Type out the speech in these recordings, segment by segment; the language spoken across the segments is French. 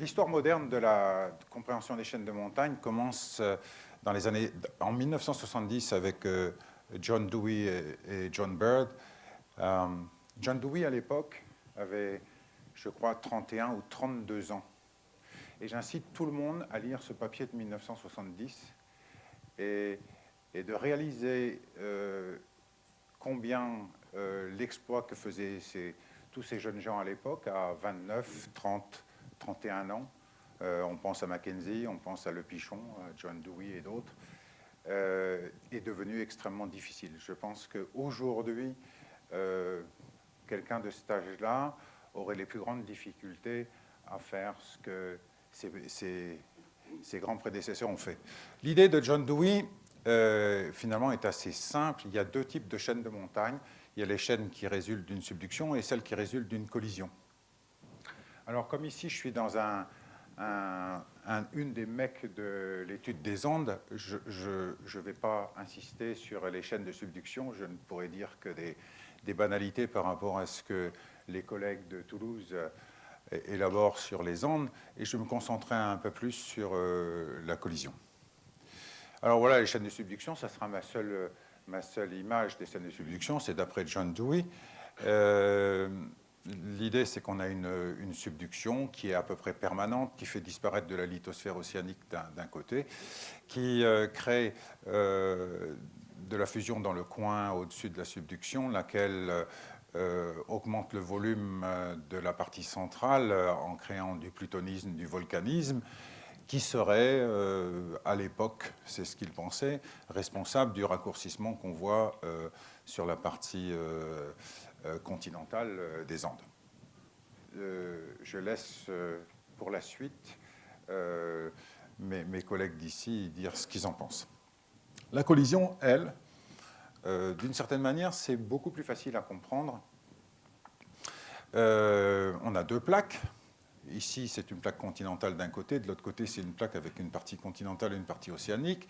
L'histoire moderne de la compréhension des chaînes de montagne commence en 1970 avec John Dewey et John Bird. John Dewey, à l'époque, avait, je crois, 31 ou 32 ans. Et j'incite tout le monde à lire ce papier de 1970 et de réaliser combien l'exploit que faisaient tous ces jeunes gens à l'époque, à 29, 30, 31 ans, on pense à Mackenzie, on pense à Le Pichon, à John Dewey et d'autres, est devenu extrêmement difficile. Je pense qu'aujourd'hui, quelqu'un de cet âge-là aurait les plus grandes difficultés à faire ce que ses grands prédécesseurs ont fait. L'idée de John Dewey, finalement, est assez simple. Il y a deux types de chaînes de montagne. Il y a les chaînes qui résultent d'une subduction et celles qui résultent d'une collision. Alors, comme ici, je suis dans une des mecs de l'étude des ondes, je ne vais pas insister sur les chaînes de subduction. Je ne pourrais dire que des banalités par rapport à ce que les collègues de Toulouse élaborent sur les ondes, et je me concentrerai un peu plus sur la collision. Alors voilà, les chaînes de subduction, ça sera ma seule image des chaînes de subduction, c'est d'après John Dewey. L'idée, c'est qu'on a une subduction qui est à peu près permanente, qui fait disparaître de la lithosphère océanique d'un côté, qui crée de la fusion dans le coin au-dessus de la subduction, laquelle augmente le volume de la partie centrale en créant du plutonisme, du volcanisme, qui serait, à l'époque, c'est ce qu'il pensait, responsable du raccourcissement qu'on voit sur la partie continentale des Andes. Je laisse pour la suite mes collègues d'ici dire ce qu'ils en pensent. La collision, elle, d'une certaine manière, c'est beaucoup plus facile à comprendre. On a deux plaques. Ici, c'est une plaque continentale d'un côté, de l'autre côté, c'est une plaque avec une partie continentale et une partie océanique.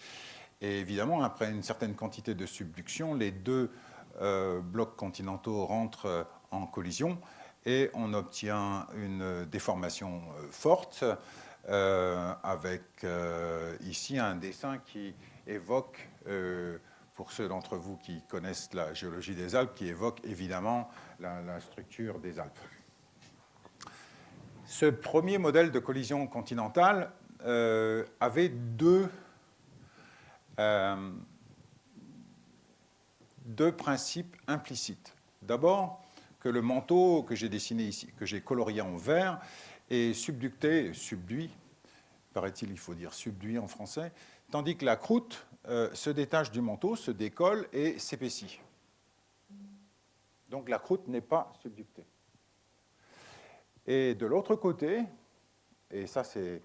Et évidemment, après une certaine quantité de subduction, les deux blocs continentaux rentrent en collision et on obtient une déformation forte avec ici un dessin qui évoque, pour ceux d'entre vous qui connaissent la géologie des Alpes, qui évoque évidemment la structure des Alpes. Ce premier modèle de collision continentale avait deux principes implicites. D'abord, que le manteau que j'ai dessiné ici, que j'ai colorié en vert, est subduit, paraît-il, il faut dire subduit en français, tandis que la croûte se détache du manteau, se décolle et s'épaissit. Donc la croûte n'est pas subductée. Et de l'autre côté, et ça c'est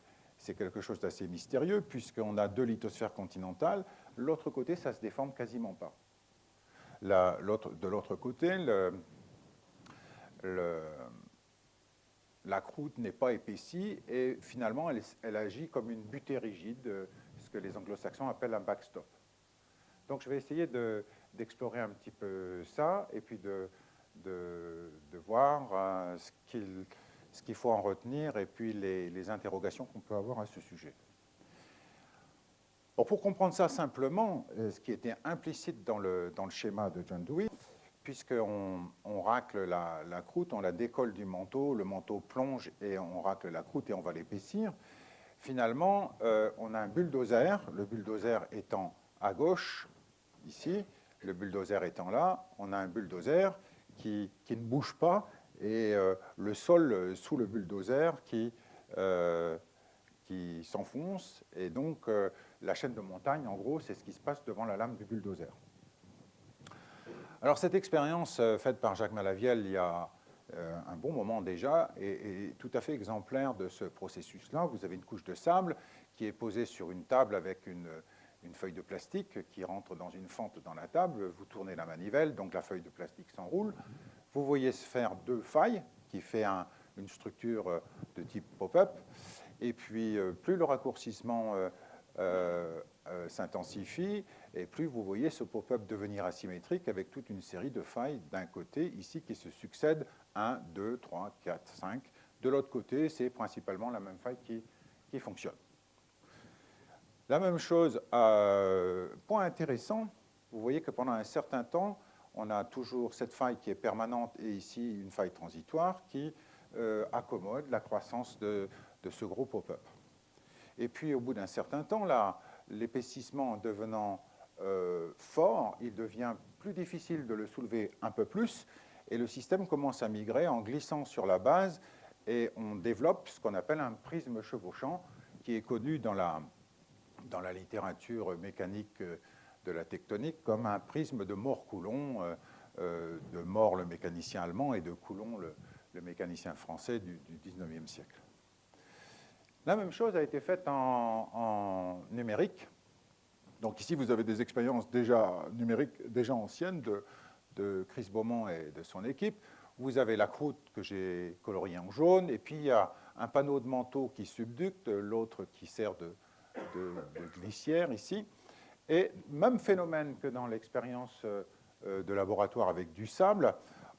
quelque chose d'assez mystérieux, puisqu'on a deux lithosphères continentales, l'autre côté, ça ne se déforme quasiment pas. De l'autre côté, la croûte n'est pas épaissie et finalement, elle agit comme une butée rigide, ce que les anglo-saxons appellent un backstop. Donc je vais essayer d'explorer un petit peu ça et puis de voir ce qu'il faut en retenir et puis les interrogations qu'on peut avoir à ce sujet. Bon, pour comprendre ça simplement, ce qui était implicite dans le schéma de John Dewey, puisqu'on racle la croûte, on la décolle du manteau, le manteau plonge et on racle la croûte et on va l'épaissir, finalement, on a un bulldozer, le bulldozer étant à gauche, ici, le bulldozer étant là, on a un bulldozer qui ne bouge pas et le sol sous le bulldozer qui s'enfonce. Et donc, la chaîne de montagne, en gros, c'est ce qui se passe devant la lame du bulldozer. Alors, cette expérience faite par Jacques Malavielle il y a un bon moment déjà est tout à fait exemplaire de ce processus-là. Vous avez une couche de sable qui est posée sur une table avec une feuille de plastique qui rentre dans une fente dans la table. Vous tournez la manivelle, donc la feuille de plastique s'enroule. Vous voyez se faire deux failles qui fait une structure de type pop-up. Et puis, plus le raccourcissement s'intensifie, et plus vous voyez ce pop-up devenir asymétrique avec toute une série de failles d'un côté, ici, qui se succèdent 1, 2, 3, 4, 5, de l'autre côté, c'est principalement la même faille qui fonctionne. La même chose, point intéressant, vous voyez que pendant un certain temps, on a toujours cette faille qui est permanente et ici une faille transitoire qui accommode la croissance de ce gros pop-up. Et puis au bout d'un certain temps, l'épaississement devenant fort, il devient plus difficile de le soulever un peu plus et le système commence à migrer en glissant sur la base et on développe ce qu'on appelle un prisme chevauchant qui est connu dans la littérature mécanique de la tectonique comme un prisme de Moore-Coulomb, de Moore le mécanicien allemand et de Coulomb le mécanicien français du XIXe siècle. La même chose a été faite en numérique. Donc ici, vous avez des expériences numériques déjà anciennes de Chris Beaumont et de son équipe. Vous avez la croûte que j'ai coloriée en jaune, et puis il y a un panneau de manteau qui subducte, l'autre qui sert de glissière ici. Et même phénomène que dans l'expérience de laboratoire avec du sable,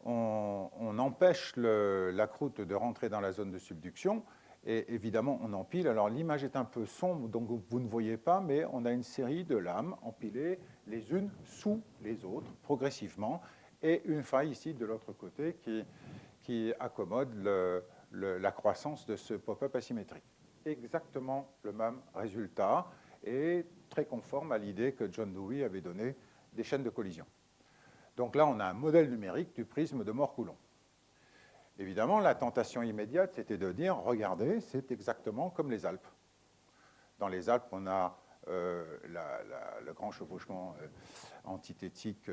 on empêche la croûte de rentrer dans la zone de subduction, et évidemment on empile. Alors l'image est un peu sombre, donc vous ne voyez pas, mais on a une série de lames empilées les unes sous les autres, progressivement, et une faille ici de l'autre côté qui accommode la croissance de ce pop-up asymétrique. Exactement le même résultat, et très conforme à l'idée que John Dewey avait donnée des chaînes de collision. Donc là, on a un modèle numérique du prisme de Moore-Coulomb. Évidemment, la tentation immédiate, c'était de dire, regardez, c'est exactement comme les Alpes. Dans les Alpes, on a le grand chevauchement antithétique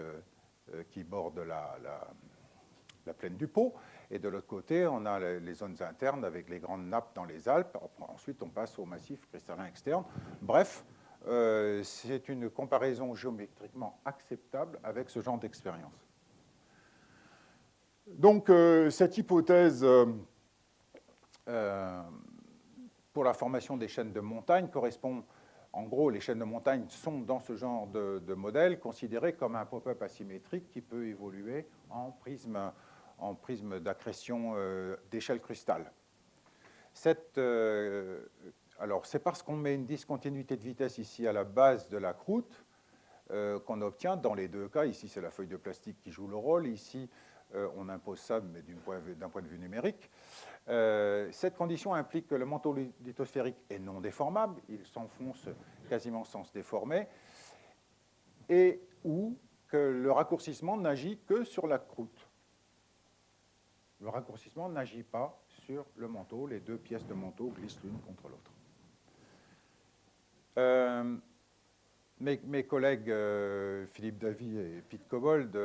qui borde la plaine du Pô, et de l'autre côté, on a les zones internes avec les grandes nappes dans les Alpes. Ensuite, on passe au massif cristallin externe. Bref, c'est une comparaison géométriquement acceptable avec ce genre d'expérience. Donc, cette hypothèse pour la formation des chaînes de montagne correspond, en gros, les chaînes de montagne sont dans ce genre de modèle considérées comme un pop-up asymétrique qui peut évoluer en prisme d'accrétion d'échelle cristal. Alors, c'est parce qu'on met une discontinuité de vitesse ici à la base de la croûte qu'on obtient dans les deux cas. Ici, c'est la feuille de plastique qui joue le rôle. Ici, on impose ça, mais d'un point de vue numérique. Cette condition implique que le manteau lithosphérique est non déformable, il s'enfonce quasiment sans se déformer, et ou que le raccourcissement n'agit que sur la croûte. Le raccourcissement n'agit pas sur le manteau, les deux pièces de manteau glissent l'une contre l'autre. Mes collègues Philippe Davy et Pete Cobold,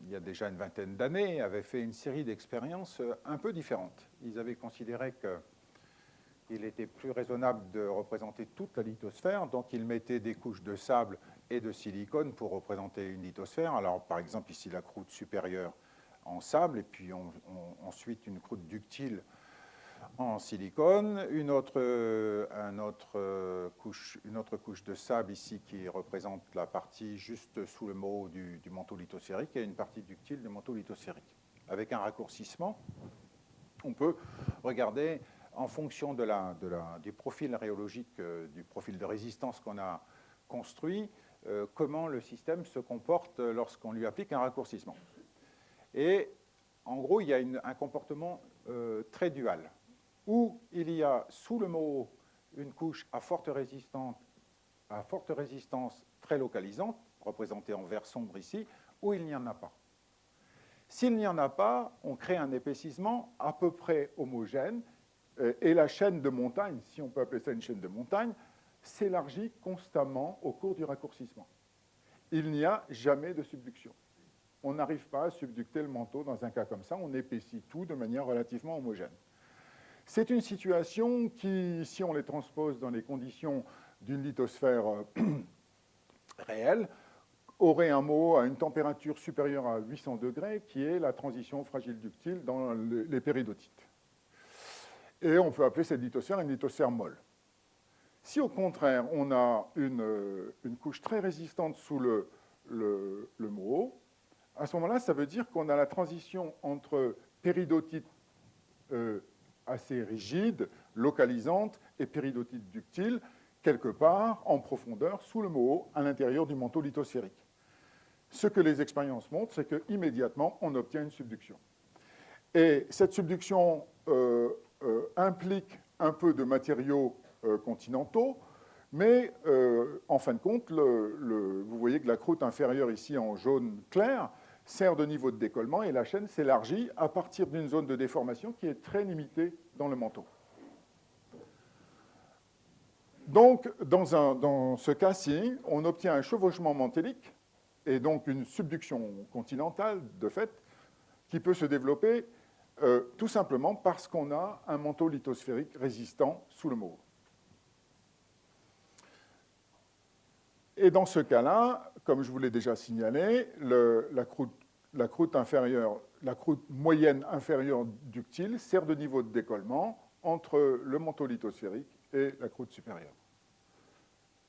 il y a déjà une vingtaine d'années, avaient fait une série d'expériences un peu différentes. Ils avaient considéré qu'il était plus raisonnable de représenter toute la lithosphère, donc ils mettaient des couches de sable et de silicone pour représenter une lithosphère. Alors, par exemple, ici, la croûte supérieure en sable, et puis ensuite une croûte ductile en silicone, une autre couche de sable ici qui représente la partie juste sous le mot du manteau lithosphérique et une partie ductile du manteau lithosphérique. Avec un raccourcissement, on peut regarder en fonction du profil rhéologique, du profil de résistance qu'on a construit, comment le système se comporte lorsqu'on lui applique un raccourcissement. Et en gros, il y a un comportement très dual, où il y a sous le mot une couche à forte résistance très localisante, représentée en vert sombre ici, où il n'y en a pas. S'il n'y en a pas, on crée un épaississement à peu près homogène, et la chaîne de montagne, si on peut appeler ça une chaîne de montagne, s'élargit constamment au cours du raccourcissement. Il n'y a jamais de subduction. On n'arrive pas à subducter le manteau dans un cas comme ça, on épaissit tout de manière relativement homogène. C'est une situation qui, si on les transpose dans les conditions d'une lithosphère réelle, aurait un mot à une température supérieure à 800 degrés, qui est la transition fragile ductile dans les péridotites. Et on peut appeler cette lithosphère une lithosphère molle. Si au contraire, on a une couche très résistante sous le mot, à ce moment-là, ça veut dire qu'on a la transition entre péridotite assez rigide, localisante et péridotite ductile, quelque part en profondeur, sous le moho, à l'intérieur du manteau lithosphérique. Ce que les expériences montrent, c'est qu'immédiatement, on obtient une subduction. Et cette subduction implique un peu de matériaux continentaux, mais en fin de compte, vous voyez que la croûte inférieure ici en jaune clair sert de niveau de décollement et la chaîne s'élargit à partir d'une zone de déformation qui est très limitée dans le manteau. Donc, dans ce cas-ci, on obtient un chevauchement mantélique et donc une subduction continentale, de fait, qui peut se développer tout simplement parce qu'on a un manteau lithosphérique résistant sous le moho. Et dans ce cas-là, comme je vous l'ai déjà signalé, la croûte moyenne inférieure ductile sert de niveau de décollement entre le manteau lithosphérique et la croûte supérieure.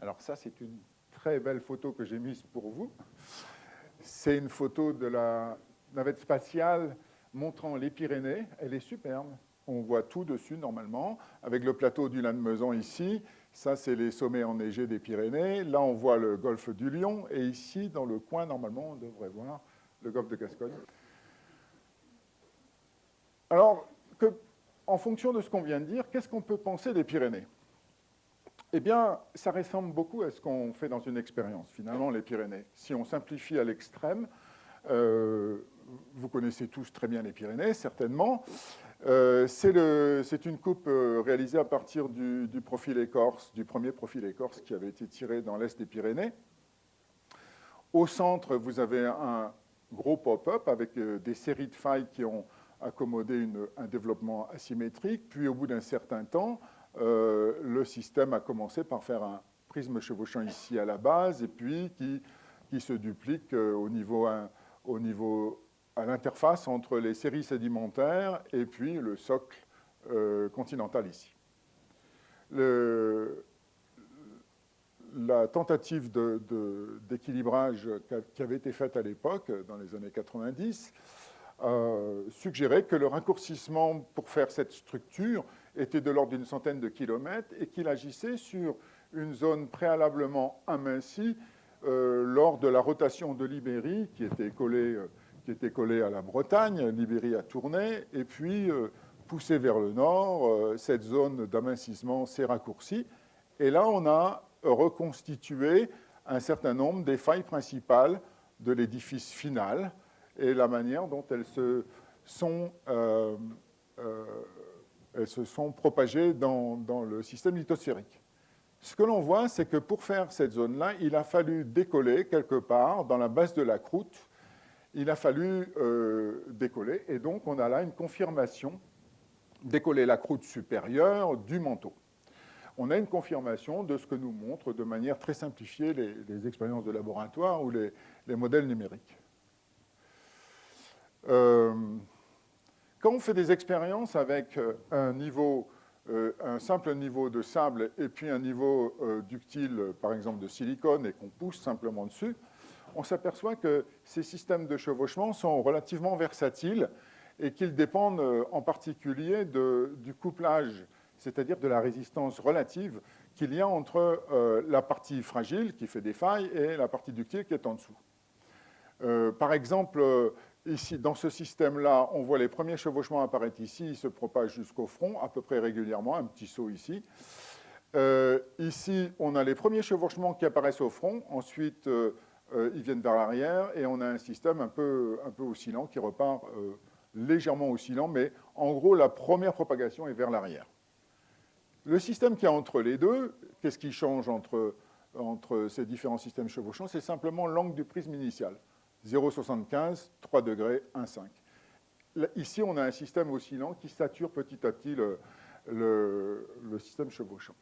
Alors ça, c'est une très belle photo que j'ai mise pour vous. C'est une photo de la navette spatiale montrant les Pyrénées. Elle est superbe. On voit tout dessus, normalement, avec le plateau du Lannemezan ici. Ça, c'est les sommets enneigés des Pyrénées. Là, on voit le golfe du Lion. Et ici, dans le coin, normalement, on devrait voir le golfe de Gascogne. Alors, en fonction de ce qu'on vient de dire, qu'est-ce qu'on peut penser des Pyrénées? Eh bien, ça ressemble beaucoup à ce qu'on fait dans une expérience, finalement, les Pyrénées. Si on simplifie à l'extrême, vous connaissez tous très bien les Pyrénées, certainement. C'est une coupe réalisée à partir du profil écorce, du premier profil écorce qui avait été tiré dans l'est des Pyrénées. Au centre, vous avez un gros pop-up avec des séries de failles qui ont accommodé un développement asymétrique. Puis, au bout d'un certain temps, le système a commencé par faire un prisme chevauchant ici à la base et puis qui se duplique à l'interface entre les séries sédimentaires et puis le socle continental ici. La tentative d'équilibrage qui avait été faite à l'époque, dans les années 90, suggérait que le raccourcissement pour faire cette structure était de l'ordre d'une centaine de kilomètres et qu'il agissait sur une zone préalablement amincie lors de la rotation de l'Ibérie qui était collée à la Bretagne. L'Ibérie a tourné et puis poussé vers le nord. Cette zone d'amincissement s'est raccourcie et là on a reconstitué un certain nombre des failles principales de l'édifice final et la manière dont elles se sont propagées dans le système lithosphérique. Ce que l'on voit, c'est que pour faire cette zone-là, il a fallu décoller quelque part dans la base de la croûte. Il a fallu décoller, et donc on a là une confirmation, décoller la croûte supérieure du manteau. On a une confirmation de ce que nous montrent de manière très simplifiée les expériences de laboratoire ou les modèles numériques. Quand on fait des expériences avec un simple niveau de sable et puis un niveau ductile, par exemple de silicone, et qu'on pousse simplement dessus, on s'aperçoit que ces systèmes de chevauchement sont relativement versatiles et qu'ils dépendent en particulier du couplage, c'est-à-dire de la résistance relative qu'il y a entre la partie fragile qui fait des failles et la partie ductile qui est en dessous. Par exemple, ici, dans ce système-là, on voit les premiers chevauchements apparaître ici, ils se propagent jusqu'au front, à peu près régulièrement, un petit saut ici. Ici, on a les premiers chevauchements qui apparaissent au front, ensuite ils viennent vers l'arrière, et on a un système un peu oscillant qui repart légèrement oscillant, mais en gros, la première propagation est vers l'arrière. Le système qui est entre les deux, qu'est-ce qui change entre ces différents systèmes chevauchants? C'est simplement l'angle du prisme initial. 0,75, 3 degrés, 1,5. Ici, on a un système oscillant qui sature petit à petit le système chevauchant.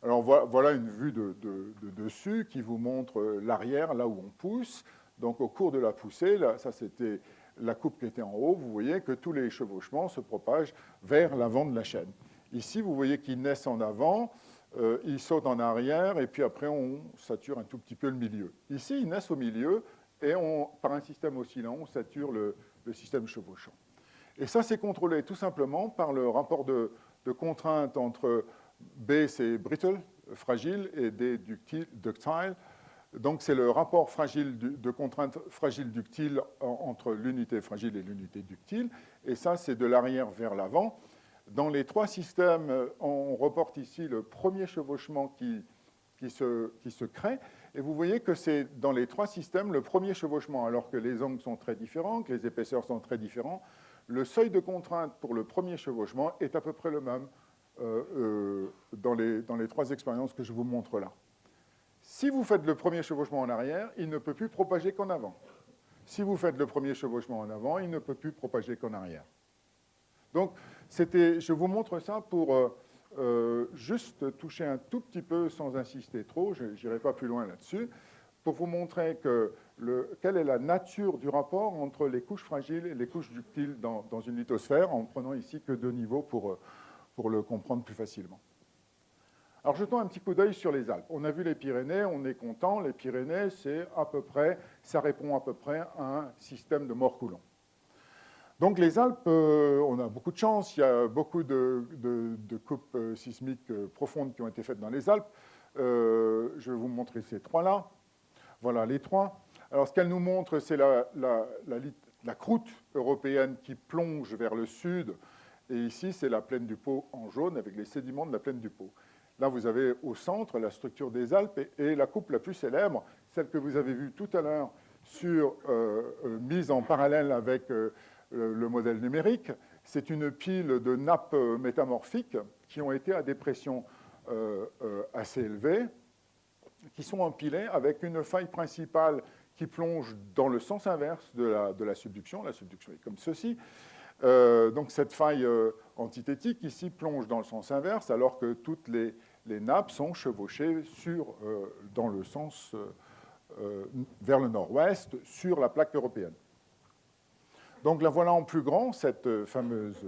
Alors voilà une vue de dessus qui vous montre l'arrière, là où on pousse. Donc au cours de la poussée, là, ça c'était la coupe qui était en haut, vous voyez que tous les chevauchements se propagent vers l'avant de la chaîne. Ici, vous voyez qu'ils naissent en avant, ils sautent en arrière, et puis après on sature un tout petit peu le milieu. Ici, ils naissent au milieu, et par un système oscillant, on sature le système chevauchant. Et ça, c'est contrôlé tout simplement par le rapport de contrainte entre B, c'est brittle, fragile, et D, ductile. Donc, c'est le rapport de contrainte fragile-ductile entre l'unité fragile et l'unité ductile. Et ça, c'est de l'arrière vers l'avant. Dans les trois systèmes, on reporte ici le premier chevauchement qui se crée. Et vous voyez que c'est dans les trois systèmes le premier chevauchement, alors que les angles sont très différents, que les épaisseurs sont très différents. Le seuil de contrainte pour le premier chevauchement est à peu près le même dans les trois expériences que je vous montre là. Si vous faites le premier chevauchement en arrière, il ne peut plus propager qu'en avant. Si vous faites le premier chevauchement en avant, il ne peut plus propager qu'en arrière. Donc, je vous montre ça pour juste toucher un tout petit peu sans insister trop, je n'irai pas plus loin là-dessus, pour vous montrer quelle est la nature du rapport entre les couches fragiles et les couches ductiles dans une lithosphère, en prenant ici que deux niveaux pour le comprendre plus facilement. Alors, jetons un petit coup d'œil sur les Alpes. On a vu les Pyrénées, on est content. Les Pyrénées, ça répond à peu près à un système de Mort-Coulomb. Donc, les Alpes, on a beaucoup de chance. Il y a beaucoup de coupes sismiques profondes qui ont été faites dans les Alpes. Je vais vous montrer ces trois-là. Voilà les trois. Alors, ce qu'elles nous montrent, c'est la croûte européenne qui plonge vers le sud. Et ici, c'est la plaine du Pô en jaune avec les sédiments de la plaine du Pô. Là, vous avez au centre la structure des Alpes et la coupe la plus célèbre, celle que vous avez vue tout à l'heure, mise en parallèle avec le modèle numérique. C'est une pile de nappes métamorphiques qui ont été à des pressions assez élevées, qui sont empilées avec une faille principale qui plonge dans le sens inverse de la subduction. La subduction est comme ceci. Donc cette faille antithétique ici plonge dans le sens inverse, alors que toutes les nappes sont chevauchées dans le sens vers le nord-ouest sur la plaque européenne. Donc la voilà en plus grand, cette fameuse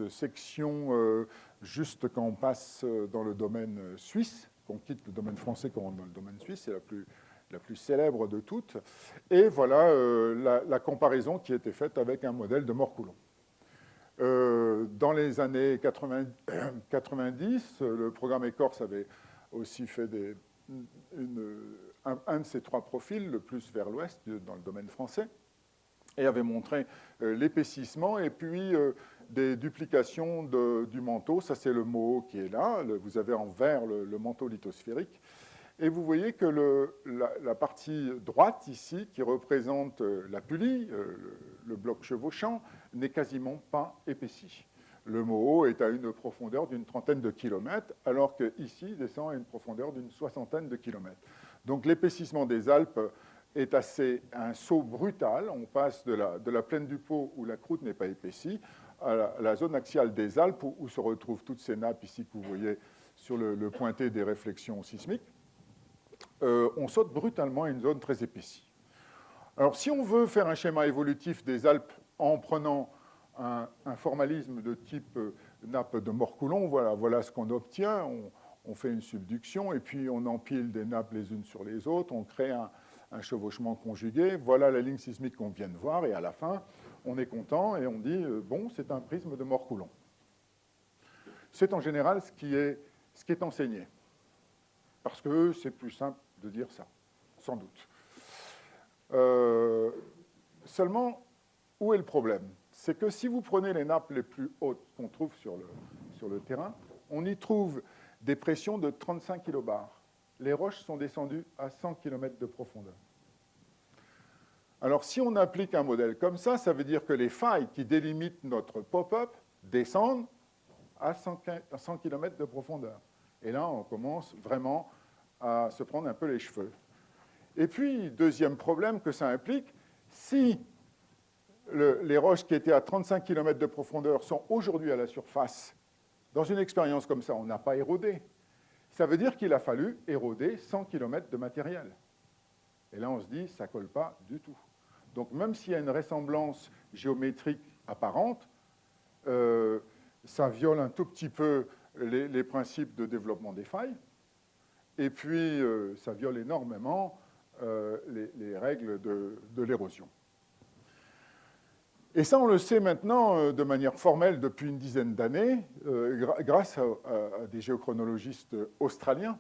section juste quand on passe dans le domaine suisse, qu'on quitte le domaine français quand on est dans le domaine suisse, c'est la plus célèbre de toutes. Et voilà la comparaison qui a été faite avec un modèle de Mort-Coulomb. Dans les années 90, le programme Écorce avait aussi fait un de ces trois profils, le plus vers l'ouest, dans le domaine français, et avait montré l'épaississement et puis des duplications du manteau. Ça, c'est le Moho qui est là. Vous avez en vert le manteau lithosphérique. Et vous voyez que la partie droite ici, qui représente la Pulie, le bloc chevauchant, n'est quasiment pas épaissi. Le Moho est à une profondeur d'une trentaine de kilomètres, alors qu'ici, il descend à une profondeur d'une soixantaine de kilomètres. Donc l'épaississement des Alpes est un saut brutal. On passe de la plaine du Pô, où la croûte n'est pas épaissie, à la zone axiale des Alpes, où se retrouvent toutes ces nappes ici que vous voyez sur le pointé des réflexions sismiques. On saute brutalement à une zone très épaissie. Alors, si on veut faire un schéma évolutif des Alpes en prenant un formalisme de type nappe de Mort-Coulomb, voilà ce qu'on obtient. On fait une subduction et puis on empile des nappes les unes sur les autres, on crée un chevauchement conjugué. Voilà la ligne sismique qu'on vient de voir et à la fin, on est content et on dit bon, c'est un prisme de Mort-Coulomb. C'est en général ce qui est enseigné. Parce que c'est plus simple de dire ça, sans doute. Seulement, où est le problème? C'est que si vous prenez les nappes les plus hautes qu'on trouve sur le terrain, on y trouve des pressions de 35 kilobars. Les roches sont descendues à 100 km de profondeur. Alors, si on applique un modèle comme ça, ça veut dire que les failles qui délimitent notre pop-up descendent à 100 km de profondeur. Et là, on commence vraiment à se prendre un peu les cheveux. Et puis, deuxième problème que ça implique, si les roches qui étaient à 35 km de profondeur sont aujourd'hui à la surface, dans une expérience comme ça, on n'a pas érodé. Ça veut dire qu'il a fallu éroder 100 km de matériel. Et là, on se dit, ça ne colle pas du tout. Donc, même s'il y a une ressemblance géométrique apparente, ça viole un tout petit peu les principes de développement des failles. Et puis, ça viole énormément les règles de l'érosion. Et ça, on le sait maintenant de manière formelle depuis une dizaine d'années, grâce à des géochronologistes australiens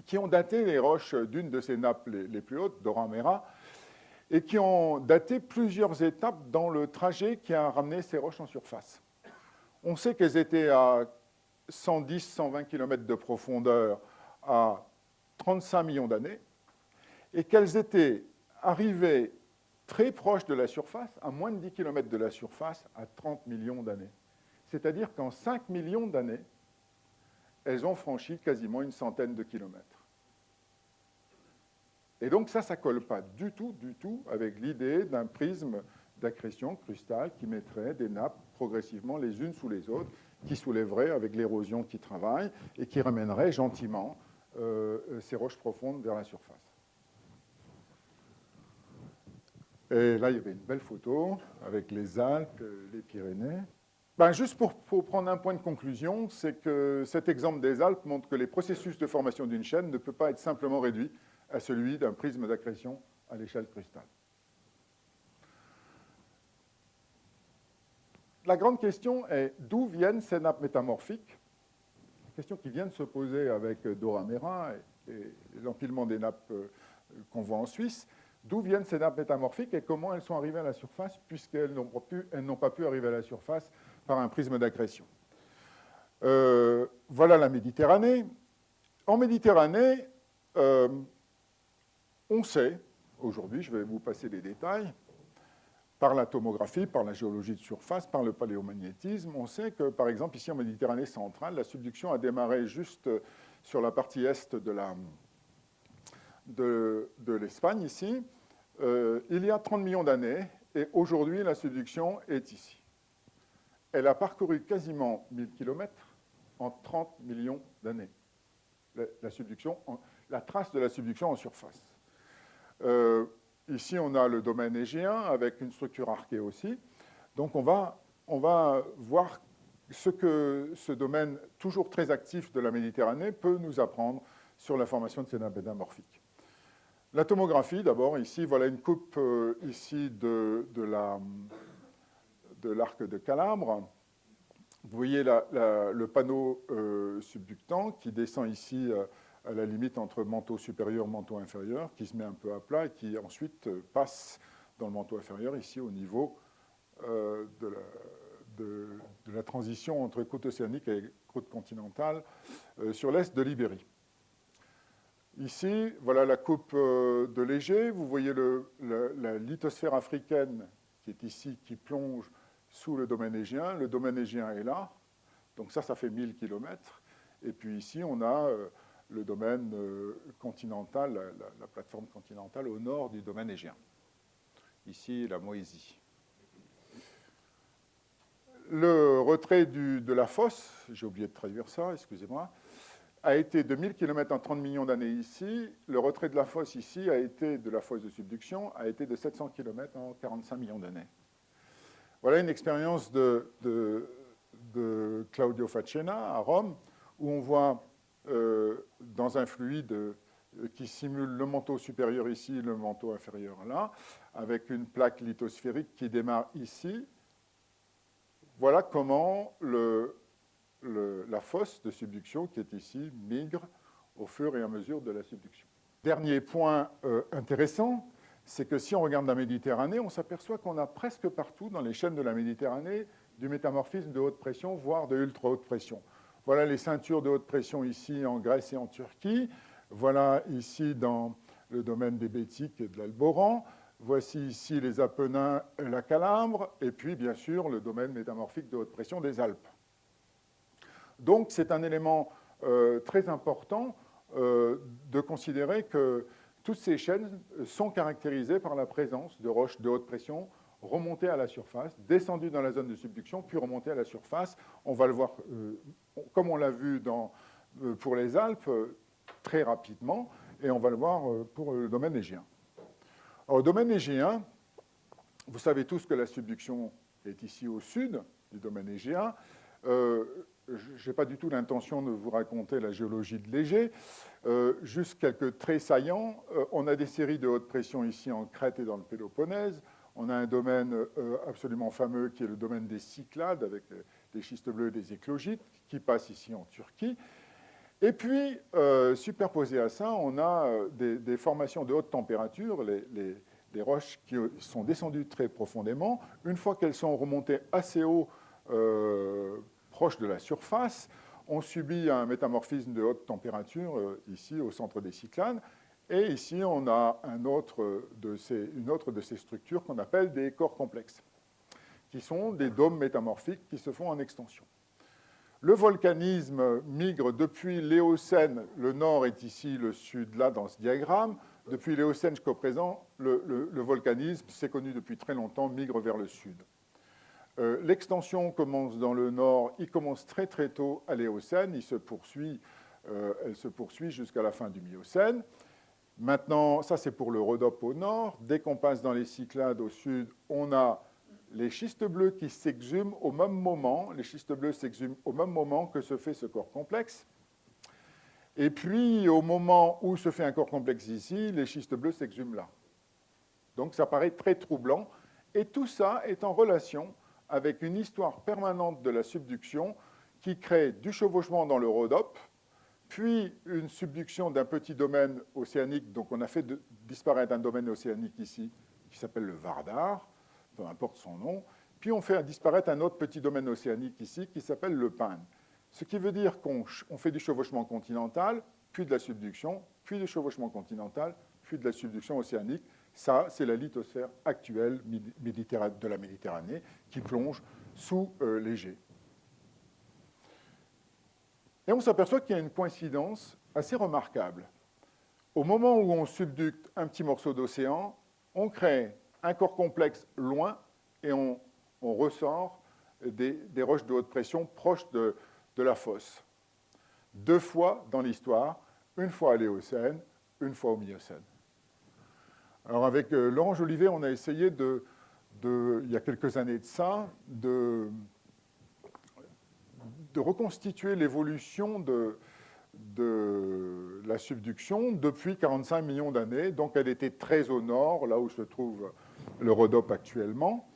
qui ont daté les roches d'une de ces nappes les plus hautes, Dora Mera, et qui ont daté plusieurs étapes dans le trajet qui a ramené ces roches en surface. On sait qu'elles étaient à 110-120 km de profondeur à 35 millions d'années, et qu'elles étaient arrivées très proches de la surface, à moins de 10 km de la surface, à 30 millions d'années. C'est-à-dire qu'en 5 millions d'années, elles ont franchi quasiment une centaine de kilomètres. Et donc ça ne colle pas du tout avec l'idée d'un prisme d'accrétion crustale qui mettrait des nappes progressivement les unes sous les autres, qui soulèverait avec l'érosion qui travaille et qui ramènerait gentiment ces roches profondes vers la surface. Et là, il y avait une belle photo avec les Alpes, les Pyrénées. Juste pour prendre un point de conclusion, c'est que cet exemple des Alpes montre que les processus de formation d'une chaîne ne peut pas être simplement réduit à celui d'un prisme d'accrétion à l'échelle crustale. La grande question est d'où viennent ces nappes métamorphiques? Question qui vient de se poser avec Dora Mera et l'empilement des nappes qu'on voit en Suisse. D'où viennent ces nappes métamorphiques et comment elles sont arrivées à la surface, puisqu'elles n'ont pas pu arriver à la surface par un prisme d'accrétion. Voilà la Méditerranée. En Méditerranée, on sait, aujourd'hui, je vais vous passer les détails, par la tomographie, par la géologie de surface, par le paléomagnétisme, on sait que, par exemple, ici en Méditerranée centrale, la subduction a démarré juste sur la partie est de l'Espagne, ici, il y a 30 millions d'années, et aujourd'hui, la subduction est ici. Elle a parcouru quasiment 1000 km en 30 millions d'années. La trace de la subduction en surface. Ici, on a le domaine égéen avec une structure archée aussi. Donc, on va voir ce que ce domaine toujours très actif de la Méditerranée peut nous apprendre sur la formation de ces nappes métamorphiques. La tomographie, d'abord, ici, voilà une coupe ici de l'arc de Calabre. Vous voyez le panneau subductant qui descend ici à la limite entre manteau supérieur et manteau inférieur, qui se met un peu à plat et qui ensuite passe dans le manteau inférieur, ici au niveau de la transition entre côte océanique et côte continentale sur l'est de l'Ibérie. Ici, voilà la coupe de l'Égée. Vous voyez la lithosphère africaine qui est ici, qui plonge sous le domaine égéen. Le domaine égéen est là. Donc ça fait 1000 km. Et puis ici, on a le domaine continental, la plateforme continentale au nord du domaine égéen. Ici, la Moésie. Le retrait de la fosse, j'ai oublié de traduire ça, excusez-moi, a été de 1000 km en 30 millions d'années ici. Le retrait de la fosse ici de la fosse de subduction, a été de 700 km en 45 millions d'années. Voilà une expérience de Claudio Facena à Rome, où on voit dans un fluide qui simule le manteau supérieur ici, le manteau inférieur là, avec une plaque lithosphérique qui démarre ici. Voilà comment la fosse de subduction qui est ici migre au fur et à mesure de la subduction. Dernier point intéressant, c'est que si on regarde la Méditerranée, on s'aperçoit qu'on a presque partout dans les chaînes de la Méditerranée du métamorphisme de haute pression, voire de ultra haute pression. Voilà les ceintures de haute pression ici en Grèce et en Turquie. Voilà ici dans le domaine des Bétiques et de l'Alboran. Voici ici les Apennins et la Calabre. Et puis, bien sûr, le domaine métamorphique de haute pression des Alpes. Donc, c'est un élément très important de considérer que toutes ces chaînes sont caractérisées par la présence de roches de haute pression remontées à la surface, descendues dans la zone de subduction, puis remontées à la surface. On va le voir, comme on l'a vu pour les Alpes, très rapidement, et on va le voir pour le domaine égéen. Alors, au domaine égéen, vous savez tous que la subduction est ici au sud du domaine égéen. Je n'ai pas du tout l'intention de vous raconter la géologie de l'Égée. Juste quelques traits saillants. On a des séries de haute pression ici en Crète et dans le Péloponnèse. On a un domaine absolument fameux qui est le domaine des Cyclades, avec des schistes bleus et des éclogites, qui passent ici en Turquie. Et puis, superposé à ça, on a des formations de haute température, les roches qui sont descendues très profondément. Une fois qu'elles sont remontées assez haut, proche de la surface, on subit un métamorphisme de haute température, ici, au centre des Cyclades. Et ici, on a une autre de ces structures qu'on appelle des corps complexes, qui sont des dômes métamorphiques qui se font en extension. Le volcanisme migre depuis l'Éocène, le nord est ici, le sud là dans ce diagramme. Depuis l'Éocène jusqu'au présent, le volcanisme, c'est connu depuis très longtemps, migre vers le sud. L'extension commence dans le nord, il commence très très tôt à l'Éocène, elle se poursuit jusqu'à la fin du Miocène. Maintenant, ça c'est pour le Rhodope au nord. Dès qu'on passe dans les Cyclades au sud, on a les schistes bleus qui s'exhument au même moment. Les schistes bleus s'exhument au même moment que se fait ce corps complexe. Et puis, au moment où se fait un corps complexe ici, les schistes bleus s'exhument là. Donc ça paraît très troublant. Et tout ça est en relation avec une histoire permanente de la subduction qui crée du chevauchement dans le Rhodope, puis une subduction d'un petit domaine océanique. Donc on a fait disparaître un domaine océanique ici qui s'appelle le Vardar, peu importe son nom. Puis on fait disparaître un autre petit domaine océanique ici qui s'appelle le Pin. Ce qui veut dire qu'on fait du chevauchement continental, puis de la subduction, puis du chevauchement continental, puis de la subduction océanique. Ça, c'est la lithosphère actuelle de la Méditerranée qui plonge sous les jets. Et on s'aperçoit qu'il y a une coïncidence assez remarquable. Au moment où on subducte un petit morceau d'océan, on crée un corps complexe loin et on ressort des roches de haute pression proches de la fosse. 2 fois dans l'histoire, une fois à l'Éocène, une fois au Miocène. Alors avec Laurent Jolivet, on a essayé il y a quelques années de ça, de reconstituer l'évolution de la subduction depuis 45 millions d'années. Donc elle était très au nord, là où se trouve le Rhodope actuellement.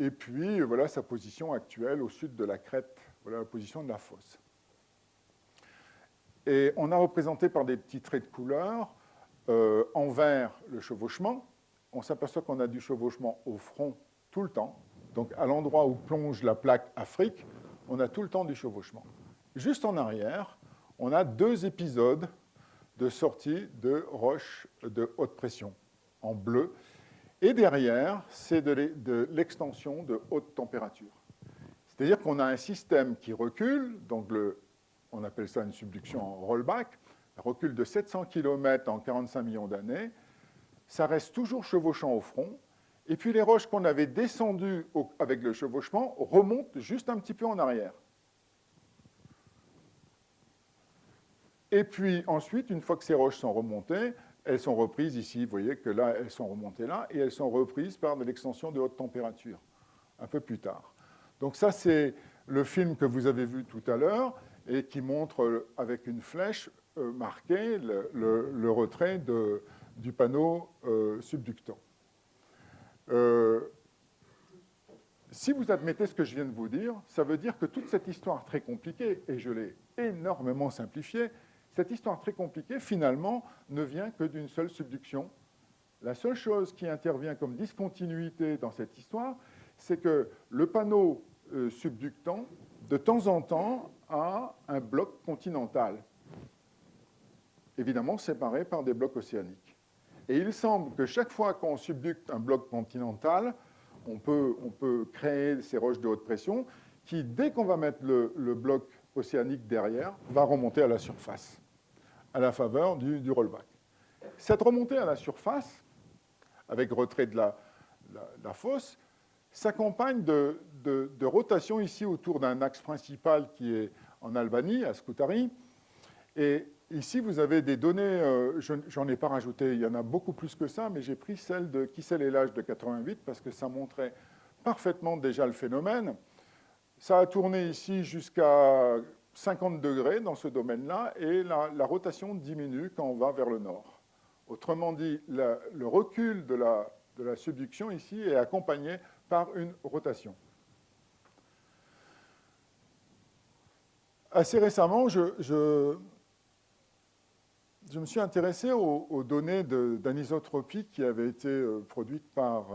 Et puis voilà sa position actuelle au sud de la crête, voilà la position de la fosse. Et on a représenté par des petits traits de couleur, en vert le chevauchement. On s'aperçoit qu'on a du chevauchement au front tout le temps. Donc à l'endroit où plonge la plaque Afrique, on a tout le temps du chevauchement. Juste en arrière, on a 2 épisodes de sortie de roches de haute pression, en bleu. Et derrière, c'est de l'extension de haute température. C'est-à-dire qu'on a un système qui recule, donc on appelle ça une subduction en rollback, un recul de 700 km en 45 millions d'années. Ça reste toujours chevauchant au front. Et puis les roches qu'on avait descendues avec le chevauchement remontent juste un petit peu en arrière. Et puis ensuite, une fois que ces roches sont remontées, elles sont reprises ici. Vous voyez que là, elles sont remontées là, et elles sont reprises par de l'extension de haute température, un peu plus tard. Donc ça, c'est le film que vous avez vu tout à l'heure, et qui montre avec une flèche marquée le retrait du panneau subductant. Si vous admettez ce que je viens de vous dire, ça veut dire que toute cette histoire très compliquée, et je l'ai énormément simplifiée, cette histoire très compliquée, finalement, ne vient que d'une seule subduction. La seule chose qui intervient comme discontinuité dans cette histoire, c'est que le panneau subductant, de temps en temps, a un bloc continental, évidemment séparé par des blocs océaniques. Et il semble que chaque fois qu'on subducte un bloc continental, on peut créer ces roches de haute pression qui, dès qu'on va mettre le bloc océanique derrière, va remonter à la surface, à la faveur du rollback. Cette remontée à la surface, avec retrait de la fosse, s'accompagne de rotation ici autour d'un axe principal qui est en Albanie, à Skoutari. Et ici, vous avez des données, j'en ai pas rajouté, il y en a beaucoup plus que ça, mais j'ai pris celle de Kissel et Lage de 88 parce que ça montrait parfaitement déjà le phénomène. Ça a tourné ici jusqu'à 50 degrés dans ce domaine-là, et la rotation diminue quand on va vers le nord. Autrement dit, le recul de la la subduction ici est accompagné par une rotation. Assez récemment, je me suis intéressé aux données d'anisotropie qui avaient été produites par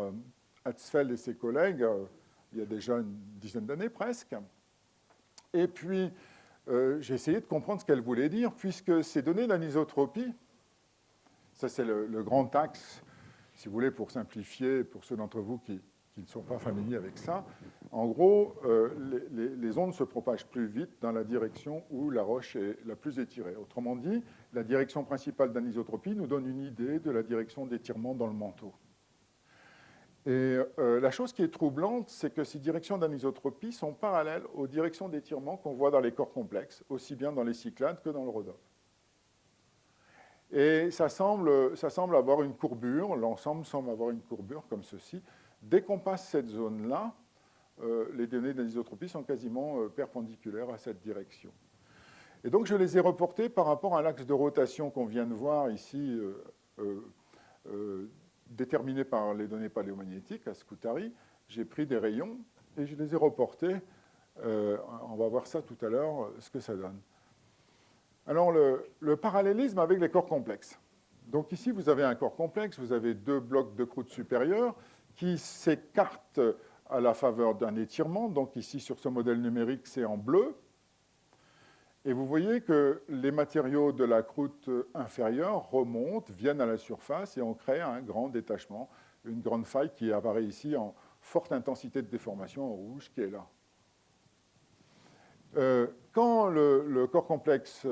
Hatzfeld et ses collègues il y a déjà une dizaine d'années presque. Et puis, j'ai essayé de comprendre ce qu'elles voulaient dire, puisque ces données d'anisotropie, ça c'est le grand axe, si vous voulez, pour simplifier, pour ceux d'entre vous qui ne sont pas familiers avec ça. En gros, les ondes se propagent plus vite dans la direction où la roche est la plus étirée. Autrement dit, la direction principale d'anisotropie nous donne une idée de la direction d'étirement dans le manteau. Et la chose qui est troublante, c'est que ces directions d'anisotropie sont parallèles aux directions d'étirement qu'on voit dans les corps complexes, aussi bien dans les Cyclades que dans le rhodopes. Et ça semble avoir une courbure, l'ensemble semble avoir une courbure comme ceci. Dès qu'on passe cette zone-là, les données d'anisotropie sont quasiment perpendiculaires à cette direction. Et donc, je les ai reportées par rapport à l'axe de rotation qu'on vient de voir ici, déterminé par les données paléomagnétiques à Scoutari. J'ai pris des rayons et je les ai reportés. On va voir ça tout à l'heure, ce que ça donne. Alors, le parallélisme avec les corps complexes. Donc ici, vous avez un corps complexe, vous avez deux blocs de croûte supérieure qui s'écartent à la faveur d'un étirement. Donc ici, sur ce modèle numérique, c'est en bleu. Et vous voyez que les matériaux de la croûte inférieure remontent, viennent à la surface et on crée un grand détachement, une grande faille qui apparaît ici en forte intensité de déformation en rouge qui est là. Quand le corps complexe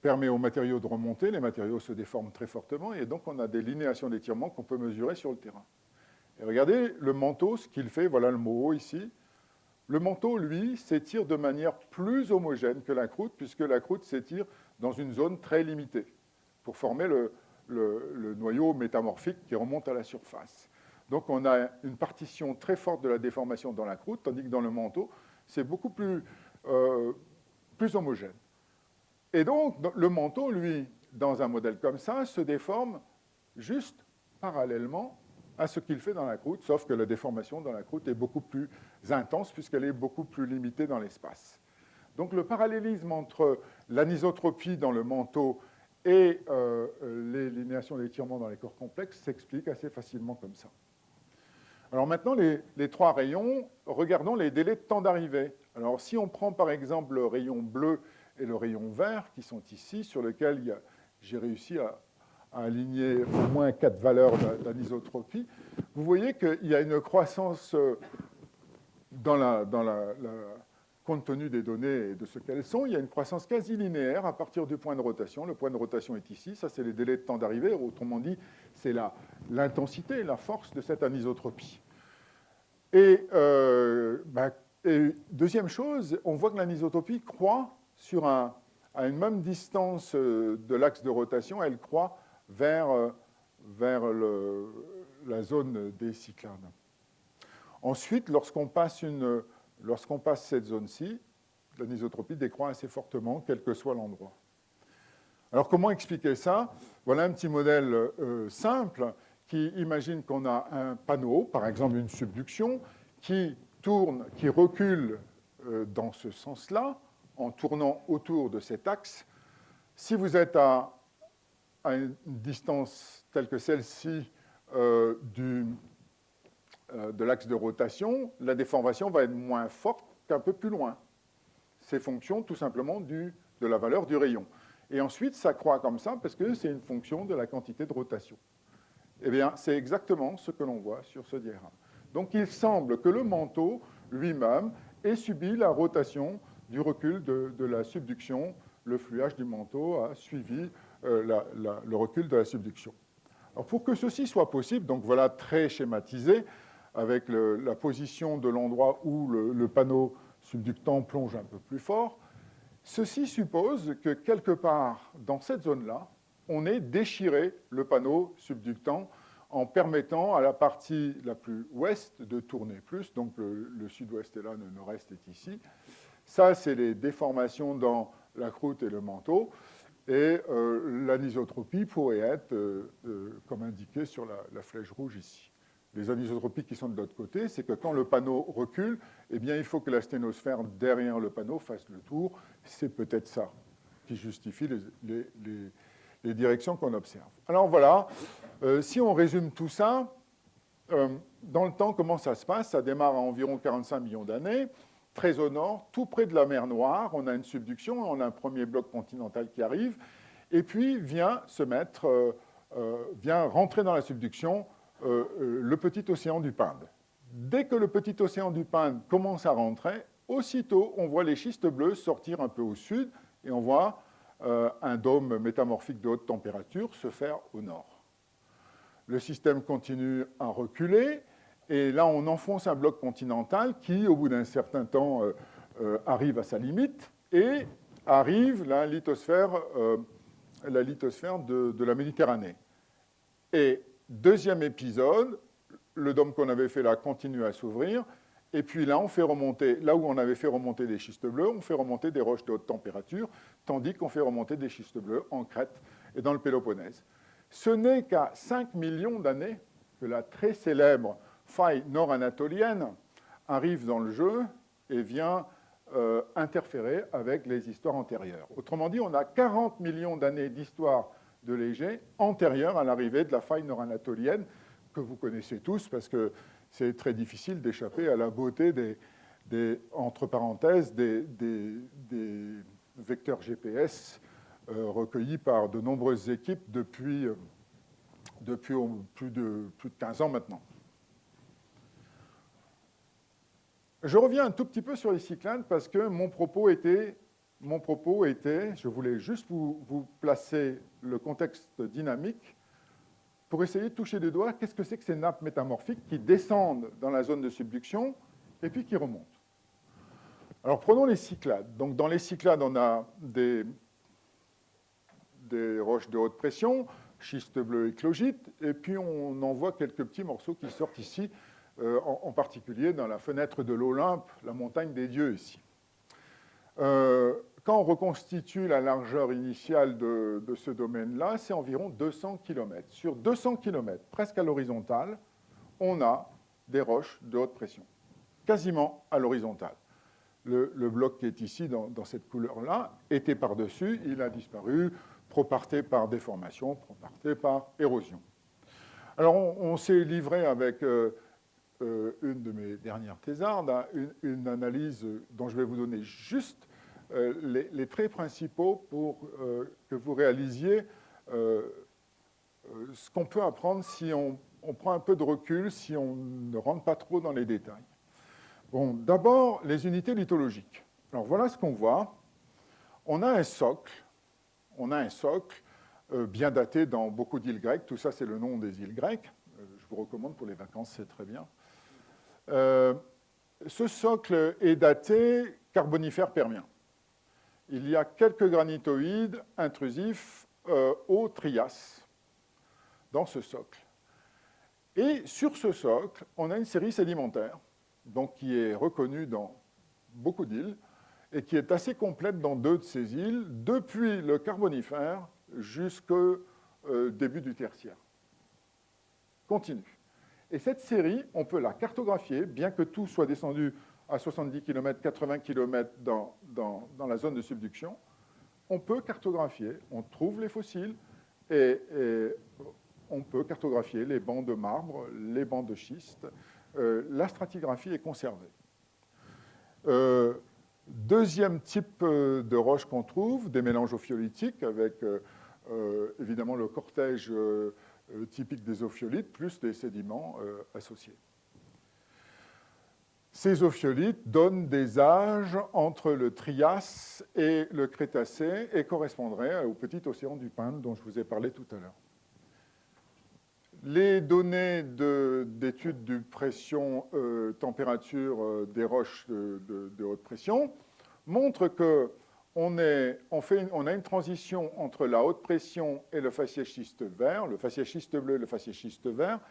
permet aux matériaux de remonter, les matériaux se déforment très fortement et donc on a des linéations d'étirement qu'on peut mesurer sur le terrain. Et regardez le manteau, ce qu'il fait, voilà le mot ici. Le manteau, lui, s'étire de manière plus homogène que la croûte, puisque la croûte s'étire dans une zone très limitée pour former le noyau métamorphique qui remonte à la surface. Donc on a une partition très forte de la déformation dans la croûte, tandis que dans le manteau, c'est beaucoup plus homogène. Et donc le manteau, lui, dans un modèle comme ça, se déforme juste parallèlement à ce qu'il fait dans la croûte, sauf que la déformation dans la croûte est beaucoup plus intense puisqu'elle est beaucoup plus limitée dans l'espace. Donc le parallélisme entre l'anisotropie dans le manteau et les linéations d'étirement dans les corps complexes s'explique assez facilement comme ça. Alors maintenant, les trois rayons, regardons les délais de temps d'arrivée. Alors si on prend par exemple le rayon bleu et le rayon vert qui sont ici, sur lesquels j'ai réussi à aligner au moins 4 valeurs d'anisotropie, vous voyez qu'il y a une croissance compte tenu des données et de ce qu'elles sont, il y a une croissance quasi linéaire à partir du point de rotation. Le point de rotation est ici, ça c'est les délais de temps d'arrivée, autrement dit, c'est l'intensité, la force de cette anisotropie. Et deuxième chose, on voit que l'anisotropie croît à une même distance de l'axe de rotation, elle croît vers la zone des Cyclades. Ensuite, lorsqu'on passe cette zone-ci, l'anisotropie décroît assez fortement, quel que soit l'endroit. Alors, comment expliquer ça? Voilà un petit modèle simple qui imagine qu'on a un panneau, par exemple une subduction, qui tourne, qui recule dans ce sens-là, en tournant autour de cet axe. Si vous êtes à une distance telle que celle-ci de l'axe de rotation, la déformation va être moins forte qu'un peu plus loin. C'est fonction tout simplement de la valeur du rayon. Et ensuite, ça croît comme ça parce que c'est une fonction de la quantité de rotation. Eh bien, c'est exactement ce que l'on voit sur ce diagramme. Donc, il semble que le manteau lui-même ait subi la rotation du recul de la subduction. Le fluage du manteau a suivi le recul de la subduction. Alors, pour que ceci soit possible, donc voilà très schématisé, avec la position de l'endroit où le panneau subductant plonge un peu plus fort, ceci suppose que quelque part dans cette zone-là, on ait déchiré le panneau subductant en permettant à la partie la plus ouest de tourner plus, donc le sud-ouest est là, le nord-est est ici. Ça, c'est les déformations dans la croûte et le manteau. Et l'anisotropie pourrait être, comme indiqué sur la flèche rouge ici. Les anisotropies qui sont de l'autre côté, c'est que quand le panneau recule, eh bien, il faut que la sténosphère derrière le panneau fasse le tour. C'est peut-être ça qui justifie les directions qu'on observe. Alors voilà, si on résume tout ça, dans le temps, comment ça se passe? Ça démarre à environ 45 millions d'années, très au nord, tout près de la mer Noire. On a une subduction, on a un premier bloc continental qui arrive, et puis vient rentrer dans la subduction le petit océan du Pinde. Dès que le petit océan du Pinde commence à rentrer, aussitôt on voit les schistes bleus sortir un peu au sud, et on voit un dôme métamorphique de haute température se faire au nord. Le système continue à reculer, et là, on enfonce un bloc continental qui, au bout d'un certain temps, arrive à sa limite, et arrive la lithosphère de la Méditerranée. Et deuxième épisode, le dôme qu'on avait fait là continue à s'ouvrir, et puis là, on fait remonter, là où on avait fait remonter des schistes bleus, on fait remonter des roches de haute température, tandis qu'on fait remonter des schistes bleus en Crète et dans le Péloponnèse. Ce n'est qu'à 5 millions d'années que la très célèbre faille nord-anatolienne arrive dans le jeu et vient interférer avec les histoires antérieures. Autrement dit, on a 40 millions d'années d'histoire de Léger antérieure à l'arrivée de la faille nord-anatolienne, que vous connaissez tous, parce que c'est très difficile d'échapper à la beauté entre parenthèses, des vecteurs GPS recueillis par de nombreuses équipes depuis plus de 15 ans maintenant. Je reviens un tout petit peu sur les cyclades parce que mon propos était, je voulais juste vous placer le contexte dynamique pour essayer de toucher du doigt qu'est-ce que c'est que ces nappes métamorphiques qui descendent dans la zone de subduction et puis qui remontent. Alors prenons les cyclades. Donc dans les cyclades, on a des roches de haute pression, schiste bleu et clogite, et puis on en voit quelques petits morceaux qui sortent ici, en particulier dans la fenêtre de l'Olympe, la montagne des dieux ici. Quand on reconstitue la largeur initiale de ce domaine-là, c'est environ 200 km. Sur 200 km, presque à l'horizontale, on a des roches de haute pression, quasiment à l'horizontale. Le bloc qui est ici, dans cette couleur-là, était par-dessus, il a disparu, proparté par déformation, proparté par érosion. Alors, on s'est livré avec une de mes dernières thésardes à une analyse dont je vais vous donner juste les traits principaux pour que vous réalisiez ce qu'on peut apprendre si on prend un peu de recul, si on ne rentre pas trop dans les détails. Bon, d'abord, les unités lithologiques. Alors, voilà ce qu'on voit. On a un socle bien daté dans beaucoup d'îles grecques. Tout ça, c'est le nom des îles grecques. Je vous recommande pour les vacances, c'est très bien. Ce socle est daté Carbonifère permien. Il y a quelques granitoïdes intrusifs au Trias dans ce socle. Et sur ce socle, on a une série sédimentaire, donc qui est reconnue dans beaucoup d'îles, et qui est assez complète dans 2 de ces îles, depuis le Carbonifère jusqu'au début du Tertiaire. Continue. Et cette série, on peut la cartographier, bien que tout soit descendu à 70 km, 80 km dans la zone de subduction. On peut cartographier, on trouve les fossiles, et on peut cartographier les bancs de marbre, les bancs de schiste. La stratigraphie est conservée. Deuxième type de roche qu'on trouve, des mélanges ophiolitiques avec évidemment le cortège typique des ophiolites, plus des sédiments associés. Ces ophiolites donnent des âges entre le Trias et le Crétacé et correspondraient au petit océan du Pinde dont je vous ai parlé tout à l'heure. Les données d'études de pression, température des roches de haute pression montrent qu'on a une transition entre la haute pression et le faciès schiste vert, le faciès schiste bleu et le faciès schiste vert,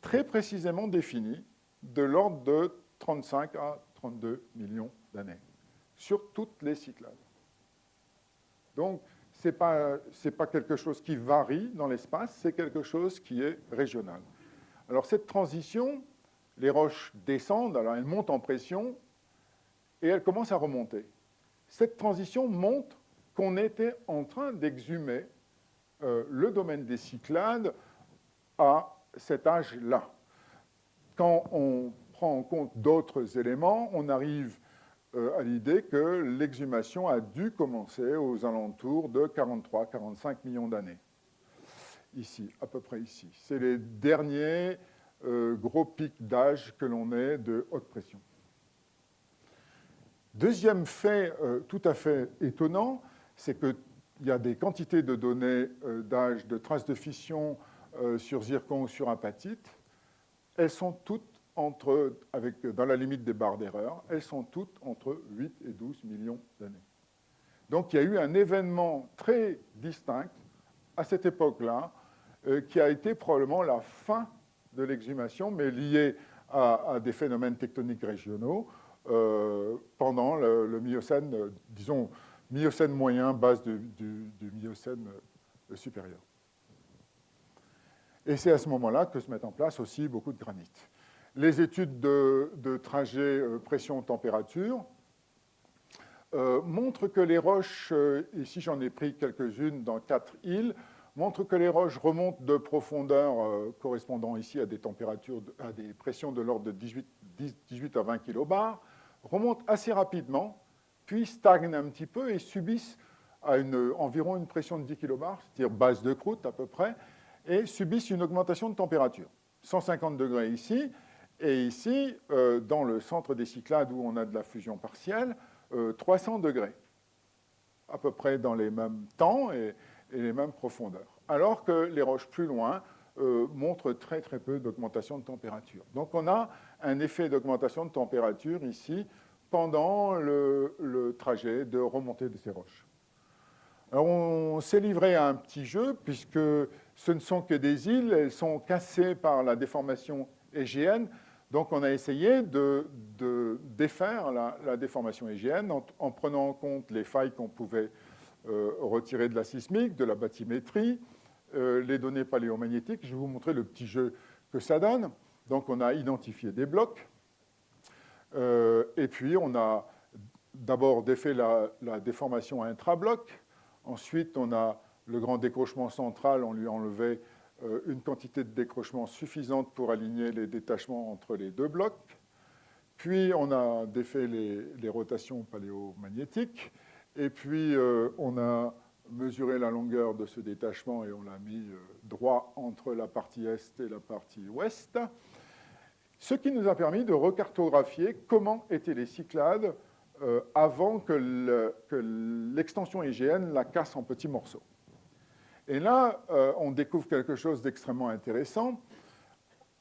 très précisément définie, de l'ordre de 35 à 32 millions d'années, sur toutes les cyclades. Donc, ce n'est pas quelque chose qui varie dans l'espace, c'est quelque chose qui est régional. Alors cette transition, les roches descendent, alors elles montent en pression et elles commencent à remonter. Cette transition montre qu'on était en train d'exhumer le domaine des Cyclades à cet âge-là. Quand on prend en compte d'autres éléments, on arrive à l'idée que l'exhumation a dû commencer aux alentours de 43-45 millions d'années. Ici, à peu près ici. C'est les derniers gros pics d'âge que l'on ait de haute pression. Deuxième fait tout à fait étonnant, c'est qu'il y a des quantités de données d'âge, de traces de fission sur zircon ou sur apatite. Elles sont toutes dans la limite des barres d'erreur, elles sont toutes entre 8 et 12 millions d'années. Donc il y a eu un événement très distinct à cette époque-là, qui a été probablement la fin de l'exhumation, mais lié à des phénomènes tectoniques régionaux pendant le Miocène, disons Miocène moyen, base du Miocène supérieur. Et c'est à ce moment-là que se mettent en place aussi beaucoup de granit. Les études de trajet pression-température montrent que les roches, ici j'en ai pris quelques-unes dans 4 îles, montrent que les roches remontent de profondeur correspondant ici à des températures, à des pressions de l'ordre de 18 à 20 kilobars, remontent assez rapidement, puis stagnent un petit peu et subissent à environ une pression de 10 kilobars, c'est-à-dire base de croûte à peu près, et subissent une augmentation de température. 150 degrés ici, et ici, dans le centre des Cyclades où on a de la fusion partielle, 300 degrés, à peu près dans les mêmes temps et les mêmes profondeurs. Alors que les roches plus loin montrent très très peu d'augmentation de température. Donc on a un effet d'augmentation de température ici pendant le trajet de remontée de ces roches. Alors on s'est livré à un petit jeu puisque ce ne sont que des îles, elles sont cassées par la déformation égéenne. Donc on a essayé de défaire la déformation égéenne en prenant en compte les failles qu'on pouvait retirer de la sismique, de la bathymétrie, les données paléomagnétiques. Je vais vous montrer le petit jeu que ça donne. Donc on a identifié des blocs, et puis on a d'abord défait la déformation intra-bloc. Ensuite, on a le grand décrochement central, on lui enlevait une quantité de décrochement suffisante pour aligner les détachements entre les deux blocs. Puis, on a défait les rotations paléomagnétiques. Et puis, on a mesuré la longueur de ce détachement et on l'a mis droit entre la partie est et la partie ouest. Ce qui nous a permis de recartographier comment étaient les Cyclades avant que l'extension égéenne la casse en petits morceaux. Et là, on découvre quelque chose d'extrêmement intéressant.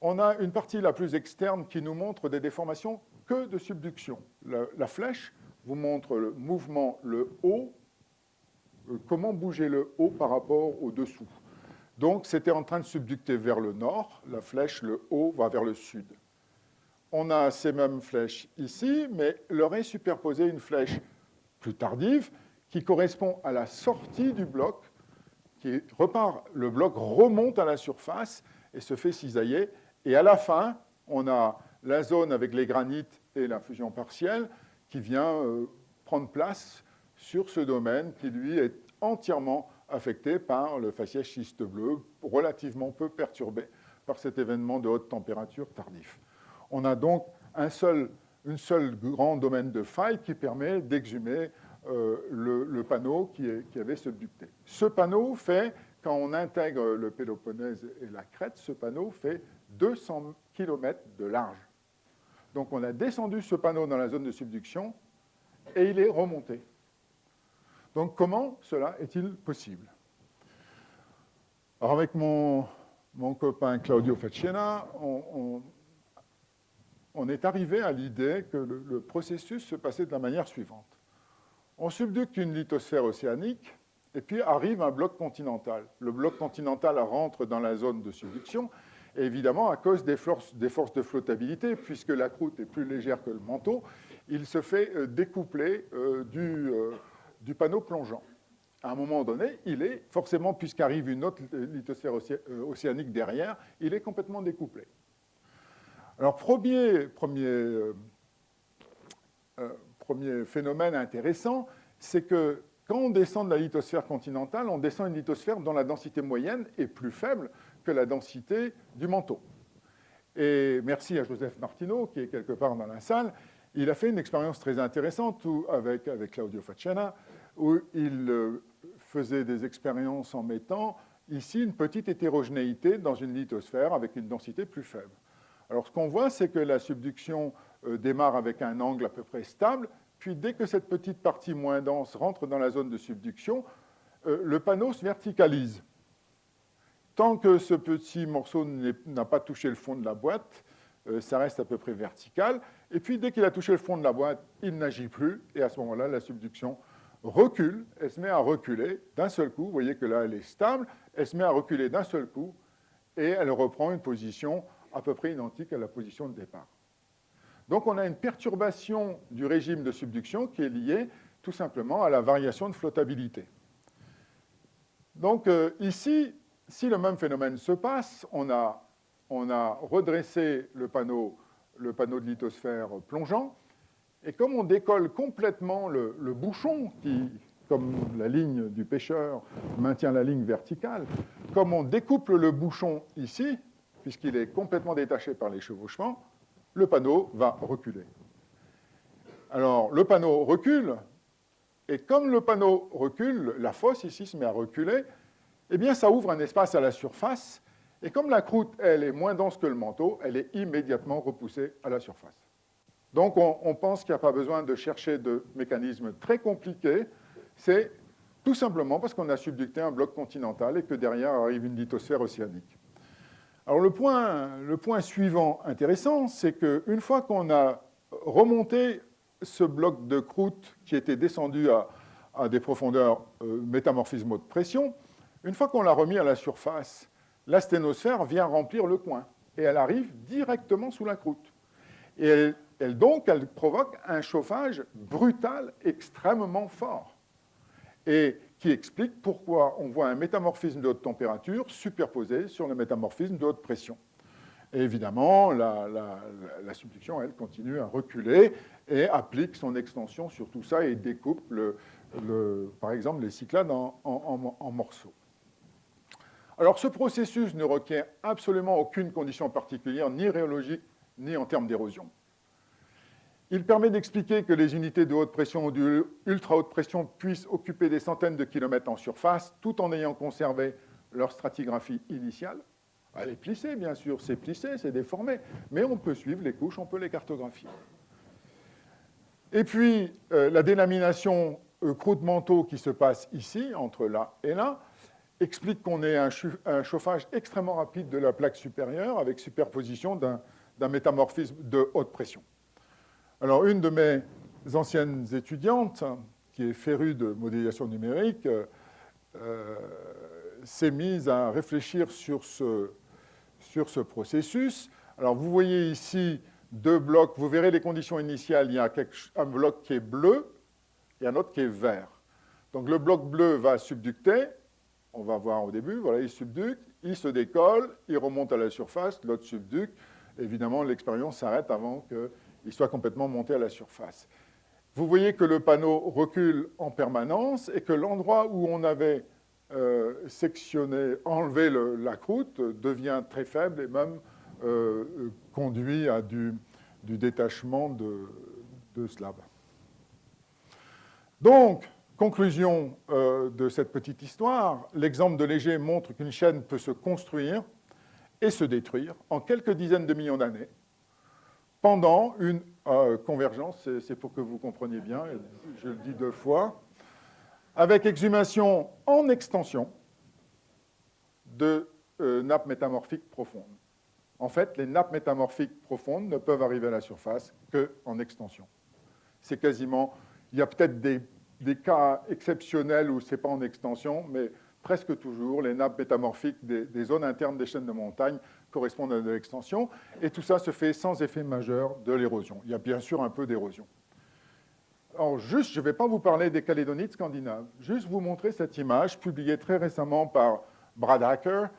On a une partie la plus externe qui nous montre des déformations que de subduction. La flèche vous montre le mouvement, le haut, comment bouger le haut par rapport au dessous. Donc, c'était en train de subducter vers le nord. La flèche, le haut, va vers le sud. On a ces mêmes flèches ici, mais leur est superposée une flèche plus tardive qui correspond à la sortie du bloc, qui repart, le bloc remonte à la surface et se fait cisailler. Et à la fin, on a la zone avec les granites et la fusion partielle qui vient prendre place sur ce domaine qui, lui, est entièrement affecté par le faciès schiste bleu, relativement peu perturbé par cet événement de haute température tardif. On a donc un seul grand domaine de faille qui permet d'exhumer le panneau qui avait subducté. Ce panneau fait, quand on intègre le Péloponnèse et la Crète, ce panneau fait 200 km de large. Donc on a descendu ce panneau dans la zone de subduction et il est remonté. Donc comment cela est-il possible? Alors avec mon copain Claudio Facchena, on est arrivé à l'idée que le processus se passait de la manière suivante. On subducte une lithosphère océanique, et puis arrive un bloc continental. Le bloc continental rentre dans la zone de subduction, et évidemment, à cause des forces de flottabilité, puisque la croûte est plus légère que le manteau, il se fait découpler du panneau plongeant. à un moment donné, il est forcément, puisqu'arrive une autre lithosphère océanique derrière, il est complètement découplé. Alors, premier phénomène intéressant, c'est que quand on descend de la lithosphère continentale, on descend une lithosphère dont la densité moyenne est plus faible que la densité du manteau. Et merci à Joseph Martineau, qui est quelque part dans la salle, il a fait une expérience très intéressante avec Claudio Facena, où il faisait des expériences en mettant ici une petite hétérogénéité dans une lithosphère avec une densité plus faible. Alors ce qu'on voit, c'est que la subduction démarre avec un angle à peu près stable, puis dès que cette petite partie moins dense rentre dans la zone de subduction, le panneau se verticalise. Tant que ce petit morceau n'a pas touché le fond de la boîte, ça reste à peu près vertical. Et puis dès qu'il a touché le fond de la boîte, il n'agit plus, et à ce moment-là, la subduction recule, elle se met à reculer d'un seul coup. Vous voyez que là, elle est stable, elle se met à reculer d'un seul coup, et elle reprend une position à peu près identique à la position de départ. Donc on a une perturbation du régime de subduction qui est liée tout simplement à la variation de flottabilité. Donc ici, si le même phénomène se passe, on a redressé le panneau de lithosphère plongeant, et comme on décolle complètement le bouchon, qui, comme la ligne du pêcheur, maintient la ligne verticale, comme on découple le bouchon ici, puisqu'il est complètement détaché par les chevauchements, le panneau va reculer. Alors, le panneau recule, et comme le panneau recule, la fosse ici se met à reculer, eh bien, ça ouvre un espace à la surface, et comme la croûte, elle, est moins dense que le manteau, elle est immédiatement repoussée à la surface. Donc, on pense qu'il n'y a pas besoin de chercher de mécanismes très compliqués, c'est tout simplement parce qu'on a subducté un bloc continental et que derrière arrive une lithosphère océanique. Alors le point suivant intéressant, c'est qu'une fois qu'on a remonté ce bloc de croûte qui était descendu à des profondeurs métamorphismo de pression, une fois qu'on l'a remis à la surface, la sténosphère vient remplir le coin et elle arrive directement sous la croûte. Et elle provoque un chauffage brutal extrêmement fort. Et qui explique pourquoi on voit un métamorphisme de haute température superposé sur le métamorphisme de haute pression. Et évidemment, la subduction, elle, continue à reculer et applique son extension sur tout ça et découpe, par exemple, les Cyclades en morceaux. Alors, ce processus ne requiert absolument aucune condition particulière, ni rhéologique, ni en termes d'érosion. Il permet d'expliquer que les unités de haute pression ou d'ultra haute pression puissent occuper des centaines de kilomètres en surface, tout en ayant conservé leur stratigraphie initiale. Elle est plissée, bien sûr, c'est plissé, c'est déformé, mais on peut suivre les couches, on peut les cartographier. Et puis, la délamination croûte-manteau qui se passe ici, entre là et là, explique qu'on ait un chauffage extrêmement rapide de la plaque supérieure avec superposition d'un métamorphisme de haute pression. Alors, une de mes anciennes étudiantes, qui est férue de modélisation numérique, s'est mise à réfléchir sur ce processus. Alors, vous voyez ici deux blocs. Vous verrez les conditions initiales. Il y a un bloc qui est bleu et un autre qui est vert. Donc, le bloc bleu va subducter. On va voir au début. Voilà, il subducte, il se décolle, il remonte à la surface, l'autre subducte. Évidemment, l'expérience s'arrête avant qu'il soit complètement monté à la surface. Vous voyez que le panneau recule en permanence et que l'endroit où on avait sectionné, enlevé la croûte, devient très faible et même conduit à du détachement de slabs. Donc, conclusion de cette petite histoire, l'exemple de Léger montre qu'une chaîne peut se construire et se détruire en quelques dizaines de millions d'années pendant une convergence, c'est pour que vous compreniez bien, je le dis deux fois, avec exhumation en extension de nappes métamorphiques profondes. En fait, les nappes métamorphiques profondes ne peuvent arriver à la surface qu'en extension. C'est quasiment, il y a peut-être des cas exceptionnels où ce n'est pas en extension, mais presque toujours, les nappes métamorphiques des zones internes des chaînes de montagne correspondent à de l'extension, et tout ça se fait sans effet majeur de l'érosion. Il y a bien sûr un peu d'érosion. Alors juste, je ne vais pas vous parler des Calédonides scandinaves, juste vous montrer cette image publiée très récemment par Brad Hacker.